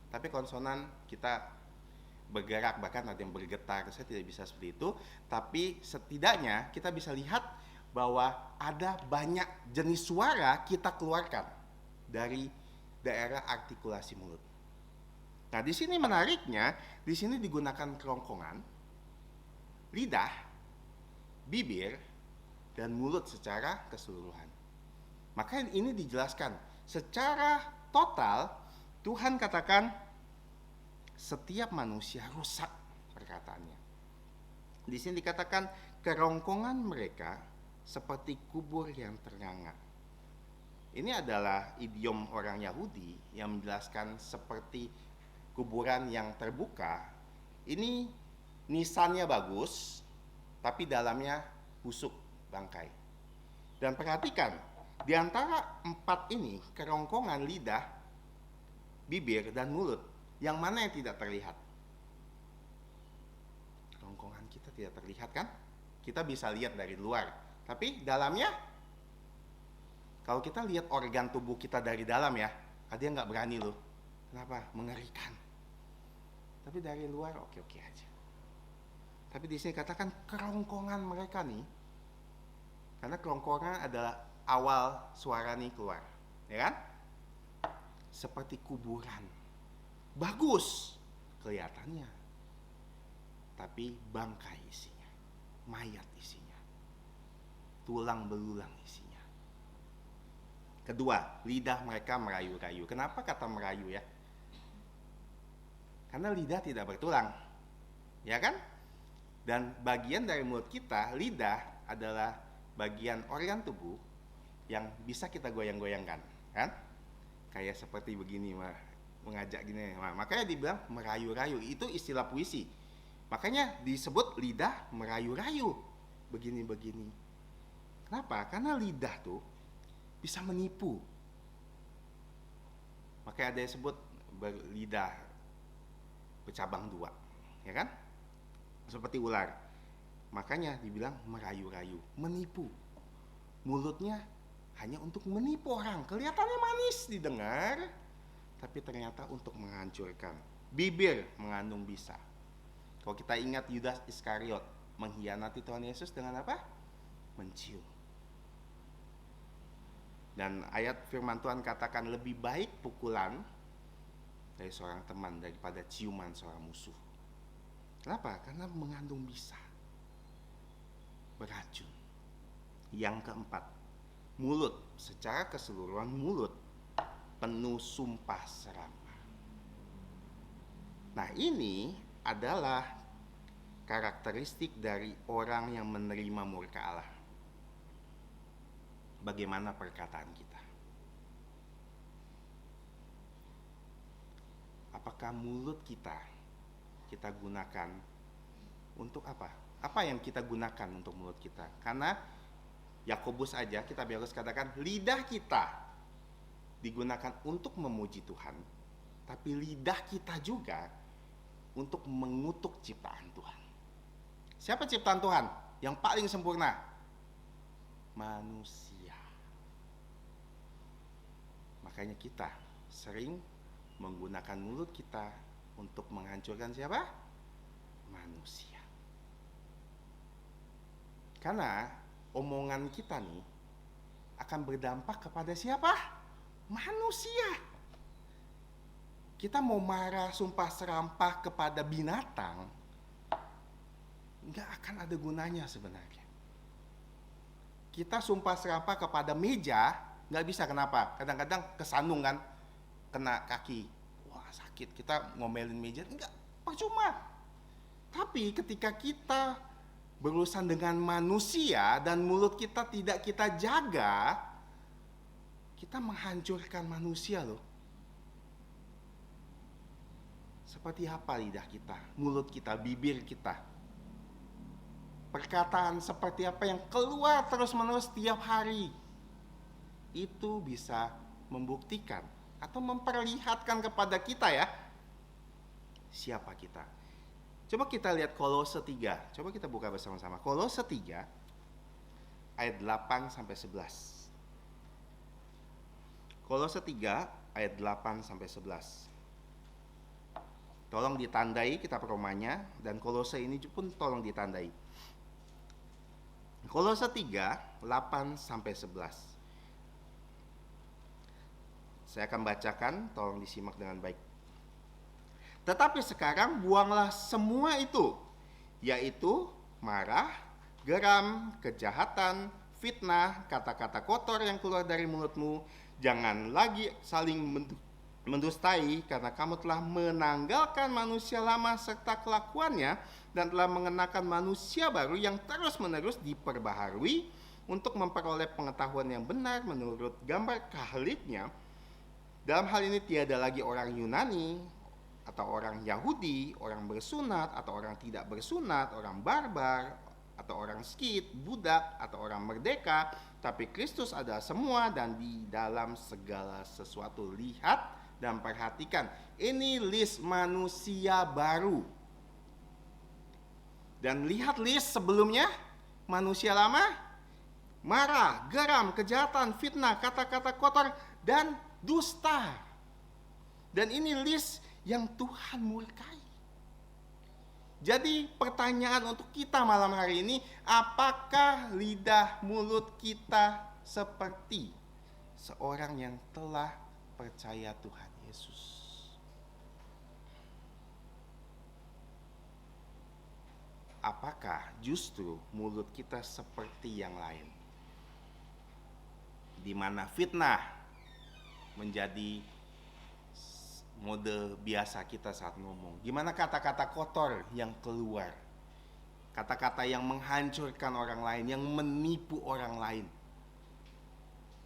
tapi konsonan kita bergerak, bahkan ada yang bergetar. Saya tidak bisa seperti itu, tapi setidaknya kita bisa lihat bahwa ada banyak jenis suara kita keluarkan dari daerah artikulasi mulut. Nah, di sini menariknya, di sini digunakan kerongkongan, lidah, bibir, dan mulut secara keseluruhan. Maka ini dijelaskan secara total. Tuhan katakan setiap manusia rusak perkataannya. Di sini dikatakan kerongkongan mereka seperti kubur yang ternganga. Ini adalah idiom orang Yahudi yang menjelaskan seperti kuburan yang terbuka. Ini nisannya bagus, tapi dalamnya busuk, bangkai. Dan perhatikan, di antara 4 ini, kerongkongan lidah, bibir, dan mulut, yang mana yang tidak terlihat? Kerongkongan kita tidak terlihat kan? Kita bisa lihat dari luar, tapi dalamnya, kalau kita lihat organ tubuh kita dari dalam ya, ada yang nggak berani loh. Kenapa? Mengerikan. Tapi dari luar oke-oke aja. Tapi di sini katakan kerongkongan mereka nih, karena kerongkongan adalah awal suara nih keluar, ya kan? Seperti kuburan. Bagus kelihatannya, tapi bangkai isinya, mayat isinya, tulang belulang isinya. Kedua, lidah mereka merayu-rayu. Kenapa kata merayu ya? Karena lidah tidak bertulang, ya kan? Dan bagian dari mulut kita, lidah adalah bagian organ tubuh yang bisa kita goyang-goyangkan, kan? Kayak seperti begini, mengajak gini. Nah, makanya dibilang merayu-rayu, itu istilah puisi. Makanya disebut lidah merayu-rayu, begini-begini. Kenapa? Karena lidah tuh bisa menipu. Makanya ada yang sebut lidah bercabang 2, ya kan? Seperti ular. Makanya dibilang merayu-rayu, menipu. Mulutnya hanya untuk menipu orang. Kelihatannya manis didengar, tapi ternyata untuk menghancurkan. Bibir mengandung bisa. Kalau kita ingat Yudas Iskariot mengkhianati Tuhan Yesus dengan apa? Mencium. Dan ayat firman Tuhan katakan lebih baik pukulan dari seorang teman daripada ciuman seorang musuh. Kenapa? Karena mengandung bisa, beracun. Yang keempat, mulut. Secara keseluruhan mulut penuh sumpah serapah. Nah, ini adalah karakteristik dari orang yang menerima murka Allah. Bagaimana perkataan kita? Apakah mulut kita gunakan untuk apa? Apa yang kita gunakan untuk mulut kita? Karena Yakobus aja kita harus katakan lidah kita digunakan untuk memuji Tuhan, tapi lidah kita juga untuk mengutuk ciptaan Tuhan. Siapa ciptaan Tuhan yang paling sempurna? Manusia. Makanya kita sering menggunakan mulut kita untuk menghancurkan siapa? Manusia. Karena omongan kita nih akan berdampak kepada siapa? Manusia. Kita mau marah sumpah serapah kepada binatang, nggak akan ada gunanya sebenarnya. Kita sumpah serapah kepada meja, nggak bisa. Kenapa? Kadang-kadang kesandung kan, kena kaki, wah sakit. Kita ngomelin meja, nggak, percuma. Tapi ketika kita berurusan dengan manusia dan mulut kita tidak kita jaga, kita menghancurkan manusia loh. Seperti apa lidah kita, mulut kita, bibir kita. Perkataan seperti apa yang keluar terus-menerus setiap hari. Itu bisa membuktikan atau memperlihatkan kepada kita ya, siapa kita. Coba kita lihat Kolose 3. Coba kita buka bersama-sama. Kolose 3 ayat 8 sampai 11. Kolose 3 ayat 8 sampai 11. Tolong ditandai kitab Romanya, dan Kolose ini pun tolong ditandai. Kolose 3 8 sampai 11. Saya akan bacakan, tolong disimak dengan baik. Tetapi sekarang buanglah semua itu, yaitu marah, geram, kejahatan, fitnah, kata-kata kotor yang keluar dari mulutmu. Jangan lagi saling mendustai, karena kamu telah menanggalkan manusia lama serta kelakuannya dan telah mengenakan manusia baru yang terus-menerus diperbaharui untuk memperoleh pengetahuan yang benar menurut gambar kehlitnya. Dalam hal ini tiada lagi orang Yunani atau orang Yahudi, orang bersunat atau orang tidak bersunat, orang barbar atau orang Skit, budak atau orang merdeka, tapi Kristus adalah semua dan di dalam segala sesuatu. Lihat dan perhatikan, ini list manusia baru. Dan lihat list sebelumnya, manusia lama, marah, geram, kejahatan, fitnah, kata-kata kotor, dan dusta. Dan ini list yang Tuhan murkai. Jadi pertanyaan untuk kita malam hari ini, apakah lidah mulut kita seperti seorang yang telah percaya Tuhan Yesus? Apakah justru mulut kita seperti yang lain, di mana fitnah menjadi mode biasa kita saat ngomong? Gimana kata-kata kotor yang keluar, kata-kata yang menghancurkan orang lain, yang menipu orang lain,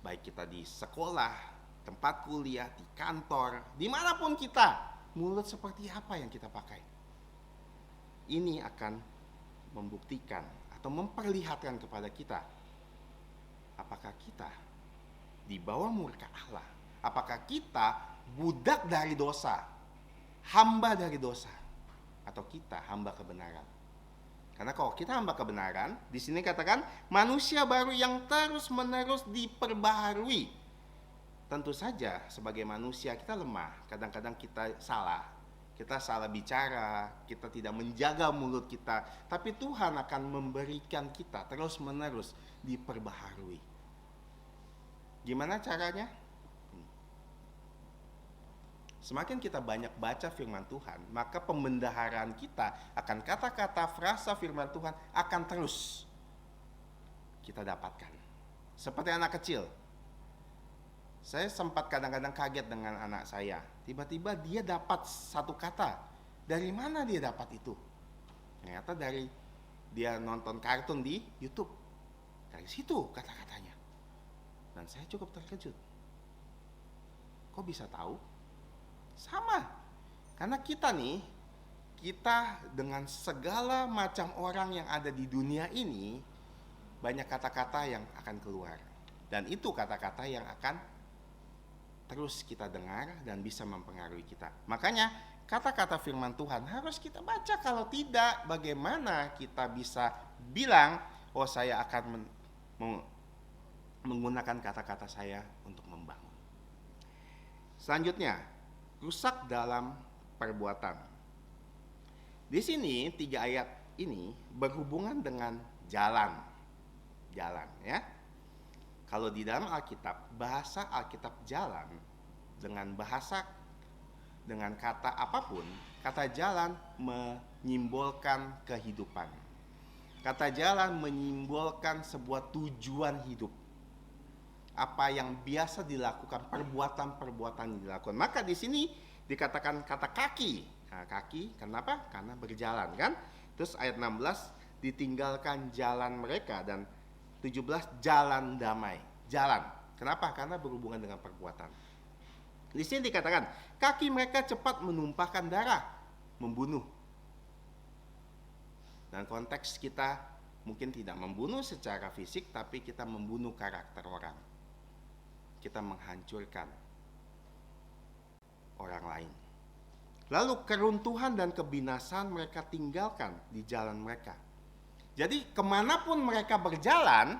baik kita di sekolah, tempat kuliah, di kantor, dimanapun kita, mulut seperti apa yang kita pakai? Ini akan membuktikan atau memperlihatkan kepada kita, apakah kita di bawah murka Allah, apakah kita budak dari dosa, hamba dari dosa, atau kita hamba kebenaran. Karena kalau kita hamba kebenaran, di sini katakan manusia baru yang terus-menerus diperbaharui. Tentu saja sebagai manusia kita lemah, kadang-kadang kita salah bicara, kita tidak menjaga mulut kita, tapi Tuhan akan memberikan kita terus-menerus diperbaharui. Gimana caranya? Semakin kita banyak baca firman Tuhan, maka pembendaharaan kita akan kata-kata frasa firman Tuhan akan terus kita dapatkan. Seperti anak kecil. Saya sempat kadang-kadang kaget dengan anak saya. Tiba-tiba dia dapat satu kata. Dari mana dia dapat itu? Ternyata dari dia nonton kartun di YouTube. Dari situ kata-katanya. Dan saya cukup terkejut. Kok bisa tahu? Sama. Karena kita dengan segala macam orang yang ada di dunia ini, banyak kata-kata yang akan keluar. Dan itu kata-kata yang akan terus kita dengar dan bisa mempengaruhi kita. Makanya kata-kata firman Tuhan harus kita baca. Kalau tidak, bagaimana kita bisa bilang, oh saya akan menggunakan kata-kata saya untuk membangun. Selanjutnya, rusak dalam perbuatan. Di sini 3 ayat ini berhubungan dengan jalan ya. Kalau di dalam Alkitab, bahasa Alkitab jalan dengan bahasa dengan kata apapun, kata jalan menyimbolkan kehidupan. Kata jalan menyimbolkan sebuah tujuan hidup. Apa yang biasa dilakukan, perbuatan-perbuatan yang dilakukan. Maka di sini dikatakan kata kaki. Nah, kaki kenapa? Karena berjalan kan. Terus ayat 16 ditinggalkan jalan mereka, dan 17 jalan damai. Jalan. Kenapa? Karena berhubungan dengan perbuatan. Di sini dikatakan kaki mereka cepat menumpahkan darah, membunuh. Dan konteks kita mungkin tidak membunuh secara fisik, tapi kita membunuh karakter orang. Kita menghancurkan orang lain. Lalu keruntuhan dan kebinasaan mereka tinggalkan di jalan mereka. Jadi kemanapun mereka berjalan,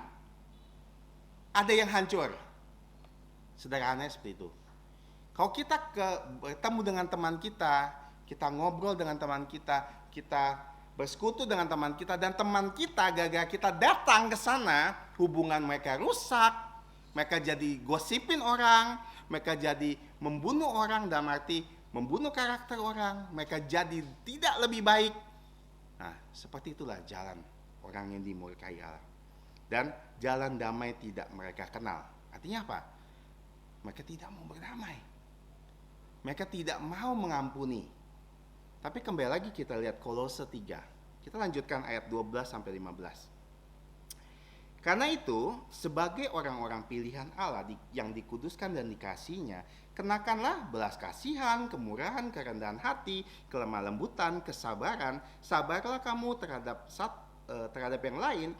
ada yang hancur. Sederhananya seperti itu. Kalau kita bertemu dengan teman kita, kita ngobrol dengan teman kita, kita bersekutu dengan teman kita, dan teman kita gagal kita datang ke sana, hubungan mereka rusak, mereka jadi gosipin orang, mereka jadi membunuh orang, dalam arti membunuh karakter orang, mereka jadi tidak lebih baik. Nah, seperti itulah jalan orang yang dimurkai Allah. Dan jalan damai tidak mereka kenal. Artinya apa? Mereka tidak mau berdamai. Mereka tidak mau mengampuni. Tapi kembali lagi kita lihat Kolose 3. Kita lanjutkan ayat 12 sampai 15. Karena itu, sebagai orang-orang pilihan Allah yang dikuduskan dan dikasihinya, kenakanlah belas kasihan, kemurahan, kerendahan hati, kelemah lembutan, kesabaran. Sabarlah kamu terhadap yang lain,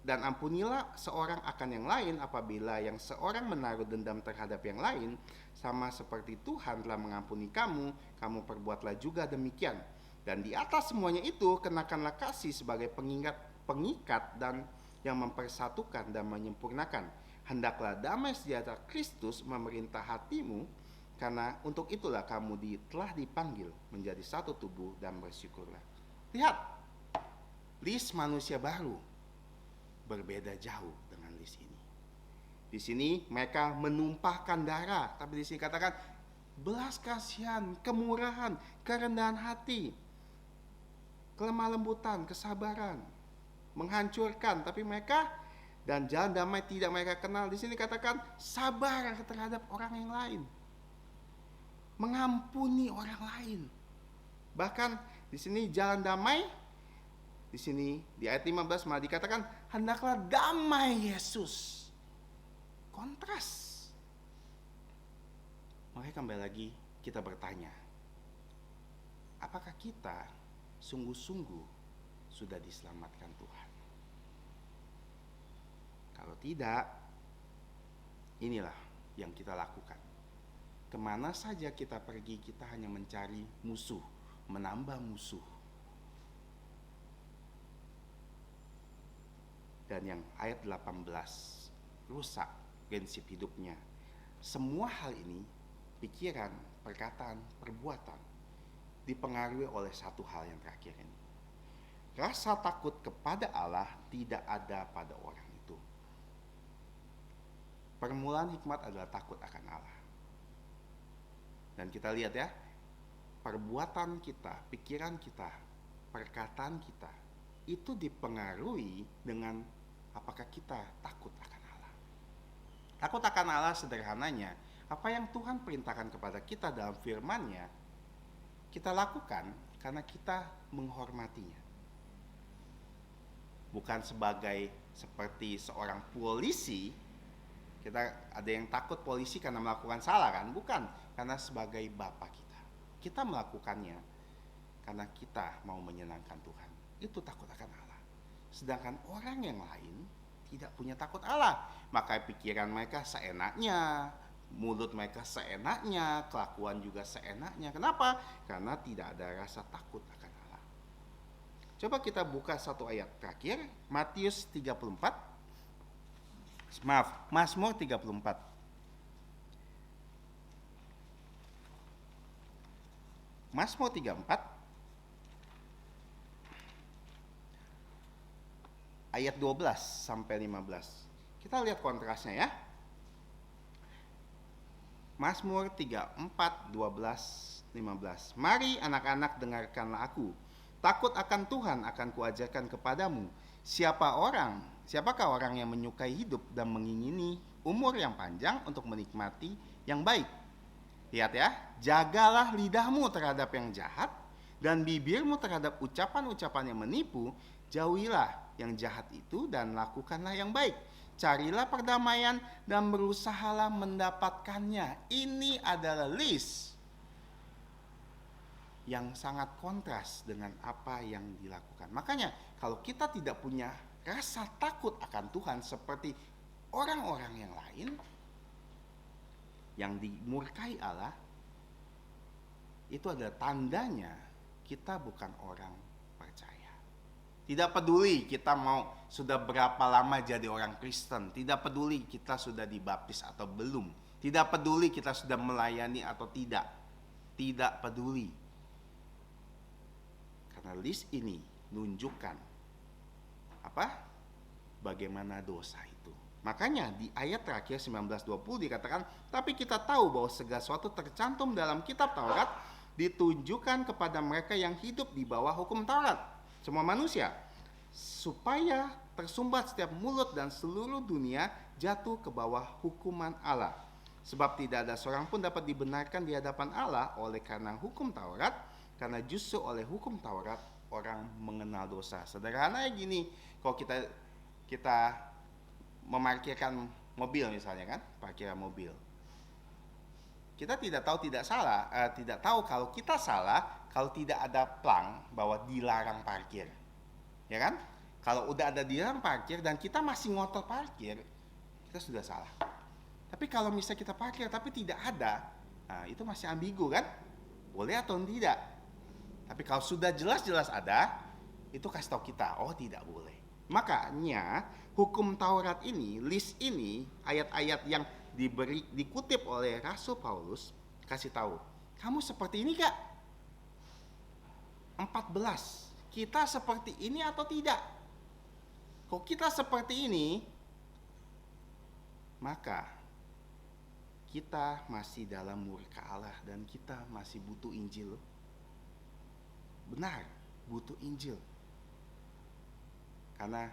dan ampunilah seorang akan yang lain apabila yang seorang menaruh dendam terhadap yang lain. Sama seperti Tuhan telah mengampuni kamu, kamu perbuatlah juga demikian. Dan di atas semuanya itu, kenakanlah kasih sebagai pengikat dan yang mempersatukan dan menyempurnakan. Hendaklah damai sejahtera Kristus memerintah hatimu, karena untuk itulah kamu telah dipanggil menjadi satu tubuh, dan bersyukurlah. Lihat, list manusia baru berbeda jauh dengan list ini. Di sini mereka menumpahkan darah, tapi di sini katakan belas kasihan, kemurahan, kerendahan hati, kelemah lembutan, kesabaran, menghancurkan, tapi mereka dan jalan damai tidak mereka kenal. Di sini katakan sabar terhadap orang yang lain, mengampuni orang lain. Bahkan di sini jalan damai, di sini di ayat 15 malah dikatakan hendaklah damai Yesus. Kontras. Makanya kembali lagi kita bertanya, apakah kita sungguh-sungguh sudah diselamatkan Tuhan? Kalau tidak, inilah yang kita lakukan. Kemana saja kita pergi, kita hanya mencari musuh, menambah musuh. Dan yang ayat 18, rusak prinsip hidupnya. Semua hal ini, pikiran, perkataan, perbuatan, dipengaruhi oleh satu hal yang terakhir ini. Rasa takut kepada Allah tidak ada pada orang itu. Permulaan hikmat adalah takut akan Allah. Dan kita lihat ya, perbuatan kita, pikiran kita, perkataan kita, itu dipengaruhi dengan apakah kita takut akan Allah. Takut akan Allah sederhananya, apa yang Tuhan perintahkan kepada kita dalam firman-Nya, kita lakukan karena kita menghormatinya. Bukan seperti seorang polisi, kita ada yang takut polisi karena melakukan salah kan? Bukan, karena sebagai Bapa kita. Kita melakukannya karena kita mau menyenangkan Tuhan. Itu takut akan Allah. Sedangkan orang yang lain tidak punya takut Allah. Maka pikiran mereka seenaknya, mulut mereka seenaknya, kelakuan juga seenaknya. Kenapa? Karena tidak ada rasa takut akan Allah. Coba kita buka satu ayat terakhir, Matius 34. Mazmur 34. Mazmur 34 ayat 12 sampai 15. Kita lihat kontrasnya ya. Mazmur 34, 12, 15. Mari anak-anak dengarkanlah aku. Takut akan Tuhan akan kuajarkan kepadamu. Siapakah orang yang menyukai hidup dan mengingini umur yang panjang untuk menikmati yang baik? Lihat ya, jagalah lidahmu terhadap yang jahat dan bibirmu terhadap ucapan-ucapan yang menipu. Jauhilah yang jahat itu dan lakukanlah yang baik. Carilah perdamaian dan berusahalah mendapatkannya. Ini adalah list yang sangat kontras dengan apa yang dilakukan. Makanya kalau kita tidak punya rasa takut akan Tuhan seperti orang-orang yang lain yang dimurkai Allah, itu adalah tandanya kita bukan orang percaya. Tidak peduli kita mau sudah berapa lama jadi orang Kristen, tidak peduli kita sudah dibaptis atau belum, tidak peduli kita sudah melayani atau tidak, tidak peduli. Karena list ini menunjukkan apa? Bagaimana dosa itu. Makanya di ayat terakhir 19:20 dikatakan, tapi kita tahu bahwa segala sesuatu tercantum dalam kitab Taurat ditunjukkan kepada mereka yang hidup di bawah hukum Taurat, semua manusia, supaya tersumbat setiap mulut dan seluruh dunia jatuh ke bawah hukuman Allah. Sebab tidak ada seorang pun dapat dibenarkan di hadapan Allah oleh karena hukum Taurat, karena justru oleh hukum Taurat orang mengenal dosa. Sederhananya gini, kalau kita memarkirkan mobil misalnya kan, parkiran mobil. Kita tidak tahu kalau kita salah kalau tidak ada plang bahwa dilarang parkir. Ya kan? Kalau udah ada dilarang parkir dan kita masih ngotot parkir, kita sudah salah. Tapi kalau misalnya kita parkir tapi tidak ada, nah itu masih ambigu kan? Boleh atau tidak? Tapi kalau sudah jelas-jelas ada, itu kasih tahu kita, oh tidak boleh. Makanya hukum Taurat ini, list ini, ayat-ayat yang dikutip oleh Rasul Paulus kasih tahu, kamu seperti ini gak? 14. Kita seperti ini atau tidak? Kalau kita seperti ini, maka kita masih dalam murka Allah dan kita masih butuh Injil. Benar, butuh Injil. Karena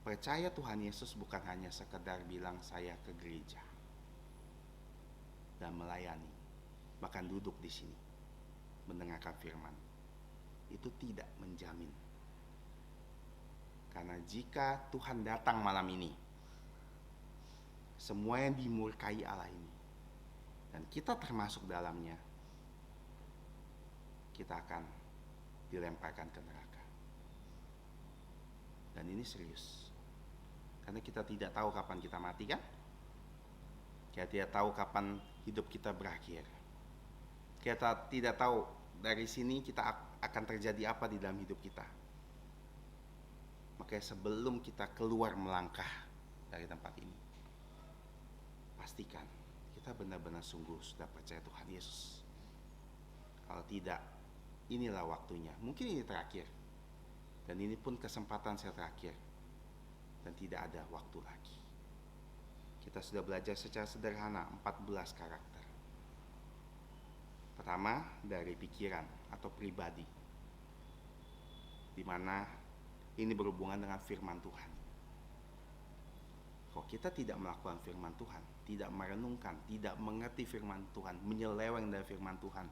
percaya Tuhan Yesus bukan hanya sekedar bilang saya ke gereja dan melayani, bahkan duduk di sini mendengarkan firman. Itu tidak menjamin. Karena jika Tuhan datang malam ini, semua yang dimurkai Allah ini, dan kita termasuk dalamnya, kita akan dilemparkan ke neraka. Dan ini serius. Karena kita tidak tahu kapan kita mati kan? Kita tidak tahu kapan hidup kita berakhir. Kita tidak tahu dari sini kita akan terjadi apa di dalam hidup kita. Makanya sebelum kita keluar melangkah dari tempat ini, pastikan kita benar-benar sungguh sudah percaya Tuhan Yesus. Kalau tidak, inilah waktunya. Mungkin ini terakhir. Dan ini pun kesempatan saya terakhir. Dan tidak ada waktu lagi. Kita sudah belajar secara sederhana 14 karakter. Pertama, dari pikiran atau pribadi. Di mana ini berhubungan dengan firman Tuhan. Kalau kita tidak melakukan firman Tuhan, tidak merenungkan, tidak mengerti firman Tuhan, menyeleweng dari firman Tuhan,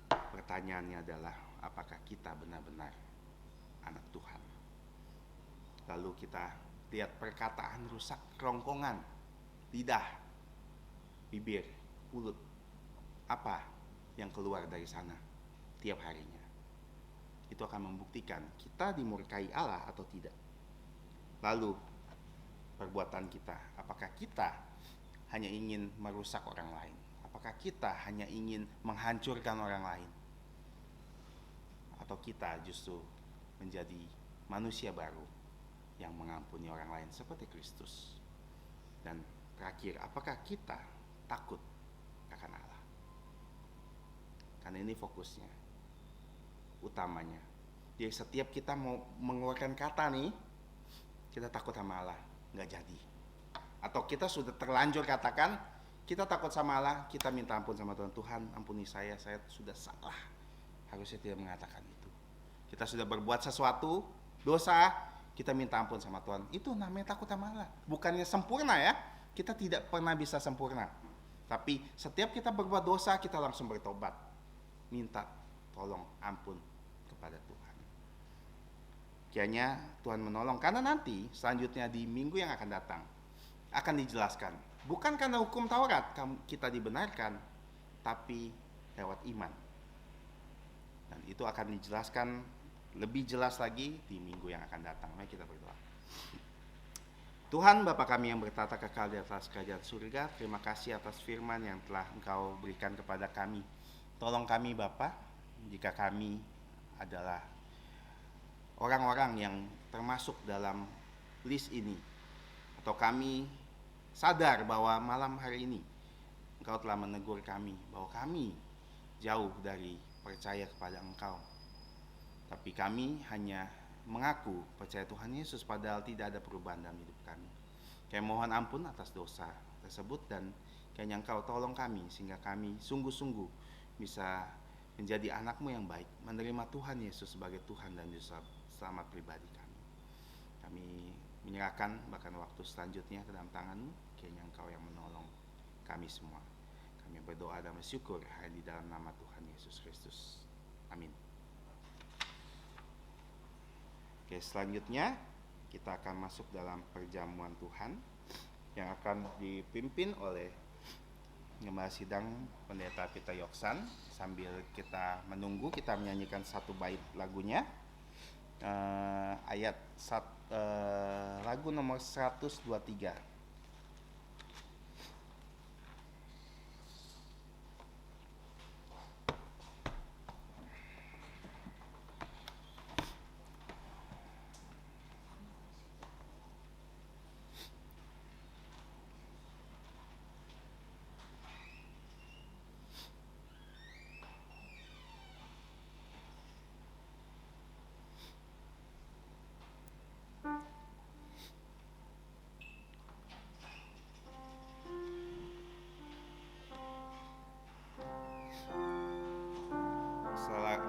pertanyaannya adalah apakah kita benar-benar anak Tuhan? Lalu kita lihat perkataan rusak kerongkongan, lidah, bibir, mulut. Apa yang keluar dari sana tiap harinya? Itu akan membuktikan kita dimurkai Allah atau tidak. Lalu perbuatan kita, apakah kita hanya ingin merusak orang lain? Apakah kita hanya ingin menghancurkan orang lain? Atau kita justru menjadi manusia baru yang mengampuni orang lain seperti Kristus? Dan terakhir, apakah kita takut akan Allah? Karena ini fokusnya, utamanya. Jadi setiap kita mau mengeluarkan kata nih, kita takut sama Allah, nggak jadi. Atau kita sudah terlanjur katakan, kita takut sama Allah, kita minta ampun sama Tuhan. Tuhan, ampuni saya sudah salah. Harusnya tidak mengatakan itu. Kita sudah berbuat sesuatu, dosa, kita minta ampun sama Tuhan. Itu namanya takut sama Allah. Bukannya sempurna ya, kita tidak pernah bisa sempurna. Tapi setiap kita berbuat dosa, kita langsung bertobat. Minta tolong ampun kepada Tuhan. Kiranya Tuhan menolong, karena nanti selanjutnya di minggu yang akan datang akan dijelaskan. Bukan karena hukum Taurat kita dibenarkan, tapi lewat iman. Dan itu akan dijelaskan lebih jelas lagi di minggu yang akan datang. Mari kita berdoa. Tuhan Bapa kami yang bertata kekal di atas kerajaan surga, terima kasih atas firman yang telah Engkau berikan kepada kami. Tolong kami Bapa, jika kami adalah orang-orang yang termasuk dalam list ini, atau kami sadar bahwa malam hari ini Engkau telah menegur kami, bahwa kami jauh dari percaya kepada Engkau. Tapi kami hanya mengaku percaya Tuhan Yesus, padahal tidak ada perubahan dalam hidup kami. Kami mohon ampun atas dosa tersebut, dan kiranya Engkau tolong kami sehingga kami sungguh-sungguh bisa menjadi anak-Mu yang baik, menerima Tuhan Yesus sebagai Tuhan dan Juru Selamat pribadi kami. Kami menyerahkan bahkan waktu selanjutnya ke dalam tangan-Mu, kiranya Engkau yang menolong kami semua. Kami berdoa dan bersyukur hanya di dalam nama Tuhan Yesus Kristus. Amin. Oke, selanjutnya kita akan masuk dalam perjamuan Tuhan yang akan dipimpin oleh Gembala Sidang Pendeta Peter Yoksan. Sambil kita menunggu, kita menyanyikan satu bait lagunya, lagu nomor 123.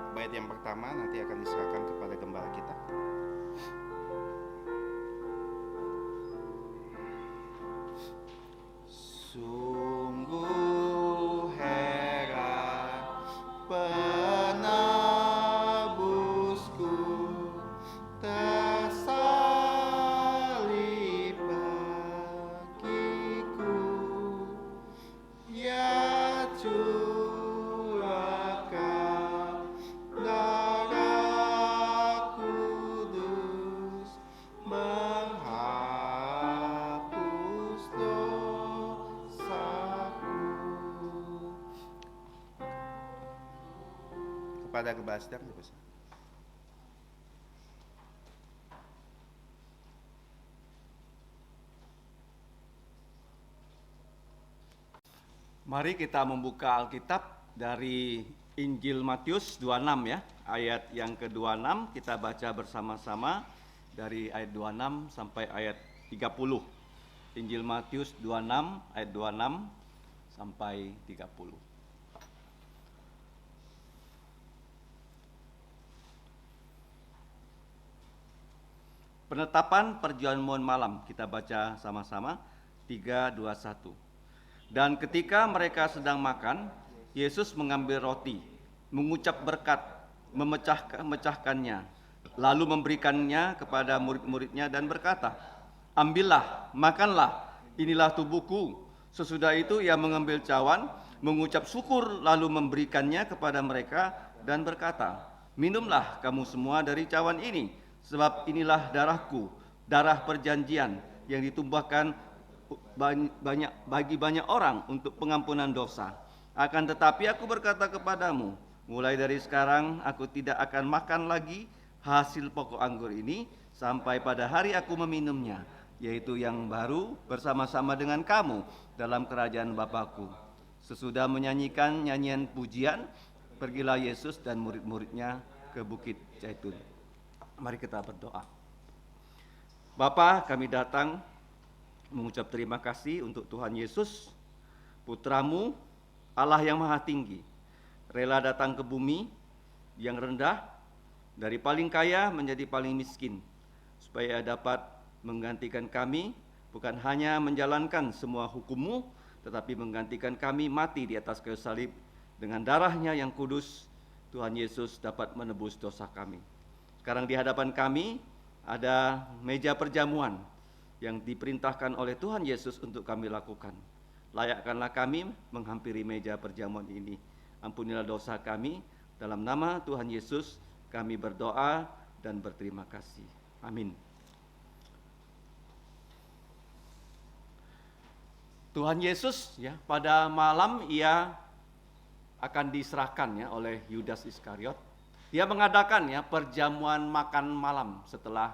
Bait yang pertama nanti akan diserahkan kepada gembala kita. Sungguh heran penebusku tersalib bagiku, ya curahkan darah kudus menghapus dosaku. Kepada Gembala Sidang dipesan. Mari kita membuka Alkitab dari Injil Matius 26 ya, ayat yang ke-26 kita baca bersama-sama dari ayat 26 sampai ayat 30. Injil Matius 26 ayat 26 sampai 30. Penetapan perjamuan malam kita baca sama-sama 3, 2, 1. Dan ketika mereka sedang makan, Yesus mengambil roti, mengucap berkat, memecahkannya, lalu memberikannya kepada murid-muridnya dan berkata, "Ambillah, makanlah, inilah tubuhku." Sesudah itu ia mengambil cawan, mengucap syukur, lalu memberikannya kepada mereka dan berkata, "Minumlah kamu semua dari cawan ini, sebab inilah darahku, darah perjanjian yang ditumpahkan bagi banyak orang untuk pengampunan dosa. Akan tetapi aku berkata kepadamu, mulai dari sekarang aku tidak akan makan lagi hasil pokok anggur ini sampai pada hari aku meminumnya, yaitu yang baru bersama-sama dengan kamu dalam kerajaan Bapakku." Sesudah menyanyikan nyanyian pujian, pergilah Yesus dan murid-muridnya ke Bukit Zaitun. Mari kita berdoa. Bapa, kami datang mengucap terima kasih untuk Tuhan Yesus, Putramu, Allah yang Maha Tinggi, rela datang ke bumi yang rendah, dari paling kaya menjadi paling miskin, supaya dapat menggantikan kami, bukan hanya menjalankan semua hukum-Mu, tetapi menggantikan kami mati di atas kayu salib. Dengan darah-Nya yang kudus, Tuhan Yesus dapat menebus dosa kami. Sekarang di hadapan kami ada meja perjamuan yang diperintahkan oleh Tuhan Yesus untuk kami lakukan. Layakkanlah kami menghampiri meja perjamuan ini. Ampunilah dosa kami, dalam nama Tuhan Yesus kami berdoa dan berterima kasih. Amin. Tuhan Yesus ya, pada malam ia akan diserahkan ya oleh Yudas Iskariot. Dia mengadakan ya perjamuan makan malam. Setelah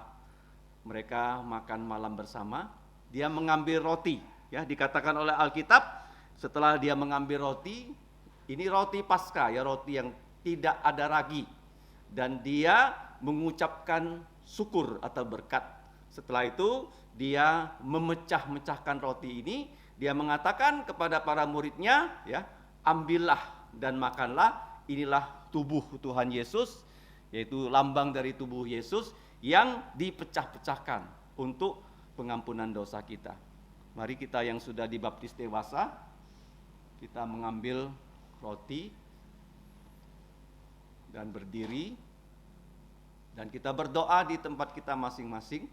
mereka makan malam bersama, dia mengambil roti ya, dikatakan oleh Alkitab setelah dia mengambil roti, ini roti Paskah ya, roti yang tidak ada ragi, dan dia mengucapkan syukur atau berkat. Setelah itu dia memecah-mecahkan roti ini, dia mengatakan kepada para muridnya ya, ambillah dan makanlah, inilah tubuh Tuhan Yesus, yaitu lambang dari tubuh Yesus yang dipecah-pecahkan untuk pengampunan dosa kita. Mari kita yang sudah dibaptis dewasa, kita mengambil roti dan berdiri, dan kita berdoa di tempat kita masing-masing.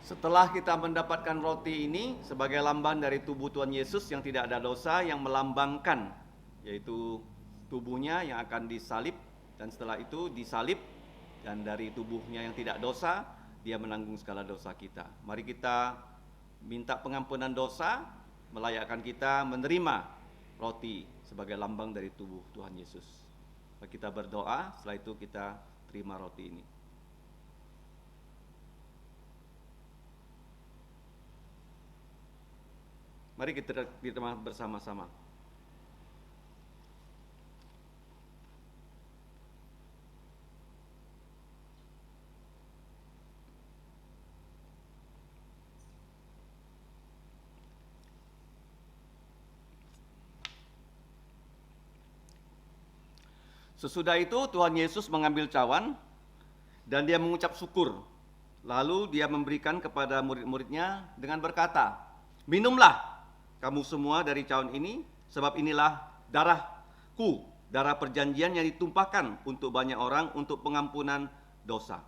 Setelah kita mendapatkan roti ini sebagai lambang dari tubuh Tuhan Yesus yang tidak ada dosa, yang melambangkan yaitu tubuhnya yang akan disalib, dan setelah itu disalib, dan dari tubuhnya yang tidak dosa, dia menanggung segala dosa kita. Mari kita minta pengampunan dosa, melayakkan kita menerima roti sebagai lambang dari tubuh Tuhan Yesus. Mari kita berdoa, setelah itu kita terima roti ini. Mari kita terima bersama-sama. Sesudah itu Tuhan Yesus mengambil cawan dan dia mengucap syukur. Lalu dia memberikan kepada murid-muridnya dengan berkata, minumlah kamu semua dari cawan ini, sebab inilah darahku, darah perjanjian yang ditumpahkan untuk banyak orang untuk pengampunan dosa.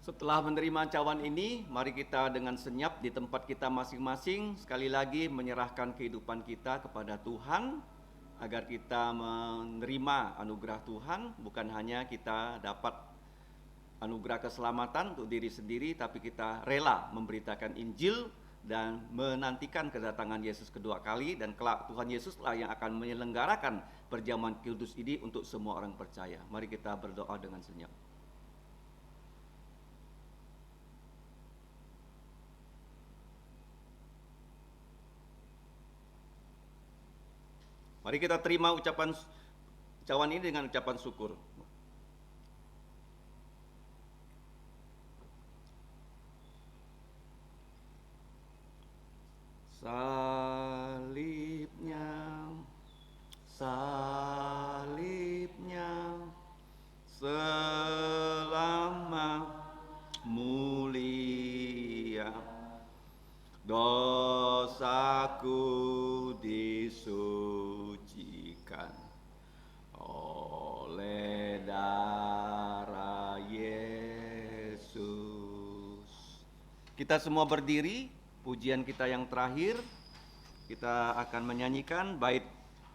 Setelah menerima cawan ini, mari kita dengan senyap di tempat kita masing-masing sekali lagi menyerahkan kehidupan kita kepada Tuhan. agar kita menerima anugerah Tuhan, bukan hanya kita dapat anugerah keselamatan untuk diri sendiri, tapi kita rela memberitakan Injil dan menantikan kedatangan Yesus kedua kali, dan kelak Tuhan Yesuslah yang akan menyelenggarakan perjamuan kudus ini untuk semua orang percaya. Mari kita berdoa dengan senyap. Mari kita terima ucapan ini dengan ucapan syukur. Salibnya, salibnya, selama mulia, dosaku disucikan oleh darah Yesus. Kita semua berdiri. Pujian kita yang terakhir, kita akan menyanyikan bait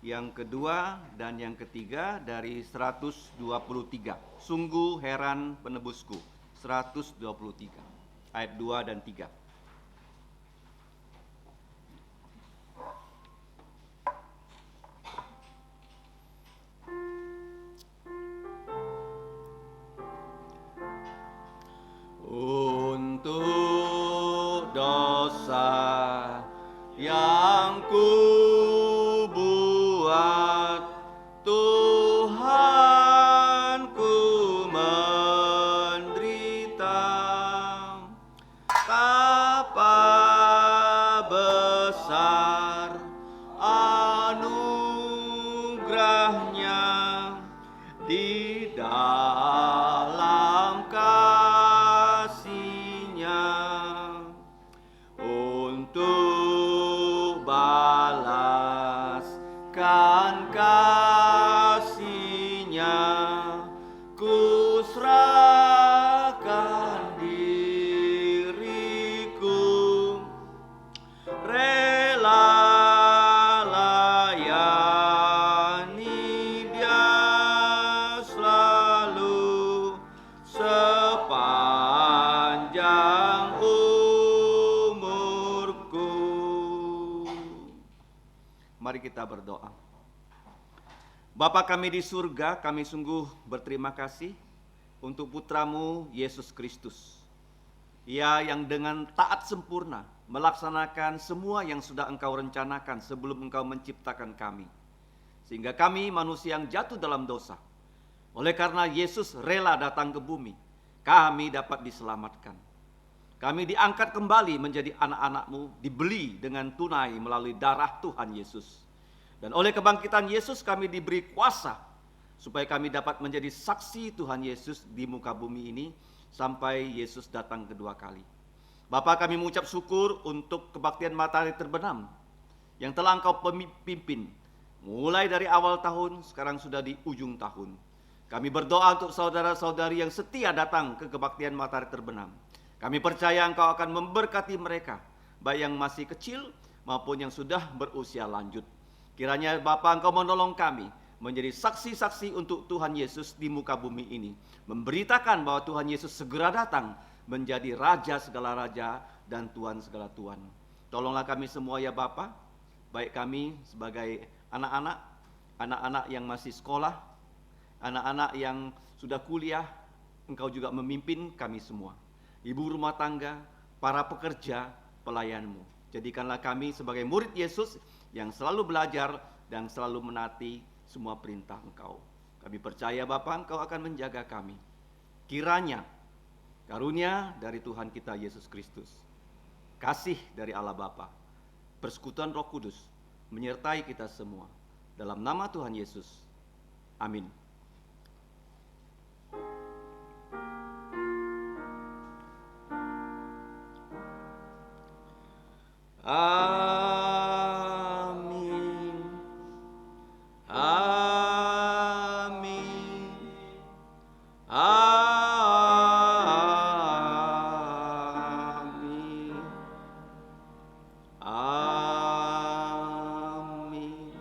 yang kedua dan yang ketiga dari 123. Sungguh heran penebusku, 123, ayat 2 dan 3. Untuk dosa yang ku buat, Tuhan ku menderita. Betapa besar anugerahnya di dalam kasih-Nya, untuk balaskan kasih-Nya, ku serahkan diriku, rela layani Dia selalu sepanjang umurku. Mari kita berdoa. Bapa kami di surga, kami sungguh berterima kasih untuk putra-Mu Yesus Kristus. Ia yang dengan taat sempurna melaksanakan semua yang sudah Engkau rencanakan sebelum Engkau menciptakan kami. Sehingga kami manusia yang jatuh dalam dosa, oleh karena Yesus rela datang ke bumi, kami dapat diselamatkan. Kami diangkat kembali menjadi anak-anak-Mu, dibeli dengan tunai melalui darah Tuhan Yesus. Dan oleh kebangkitan Yesus kami diberi kuasa supaya kami dapat menjadi saksi Tuhan Yesus di muka bumi ini sampai Yesus datang kedua kali. Bapa, kami mengucap syukur untuk kebaktian matahari terbenam yang telah Engkau pimpin mulai dari awal tahun, sekarang sudah di ujung tahun. Kami berdoa untuk saudara-saudari yang setia datang ke kebaktian matahari terbenam. Kami percaya Engkau akan memberkati mereka, baik yang masih kecil maupun yang sudah berusia lanjut. Kiranya Bapa, Engkau menolong kami menjadi saksi-saksi untuk Tuhan Yesus di muka bumi ini, memberitakan bahwa Tuhan Yesus segera datang menjadi Raja segala raja dan Tuhan segala Tuhan. Tolonglah kami semua ya Bapa, baik kami sebagai anak-anak yang masih sekolah, anak-anak yang sudah kuliah, Engkau juga memimpin kami semua. Ibu rumah tangga, para pekerja, pelayan-Mu. Jadikanlah kami sebagai murid Yesus yang selalu belajar dan selalu menaati semua perintah Engkau. Kami percaya Bapa, Engkau akan menjaga kami. Kiranya karunia dari Tuhan kita Yesus Kristus, kasih dari Allah Bapa, persekutuan Roh Kudus menyertai kita semua. Dalam nama Tuhan Yesus. Amin. Amin. Amin. Amin. Amin.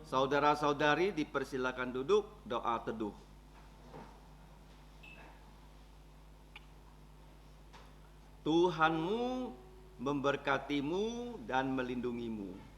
Saudara-saudari dipersilakan duduk, doa teduh. Tuhanmu memberkatimu dan melindungimu.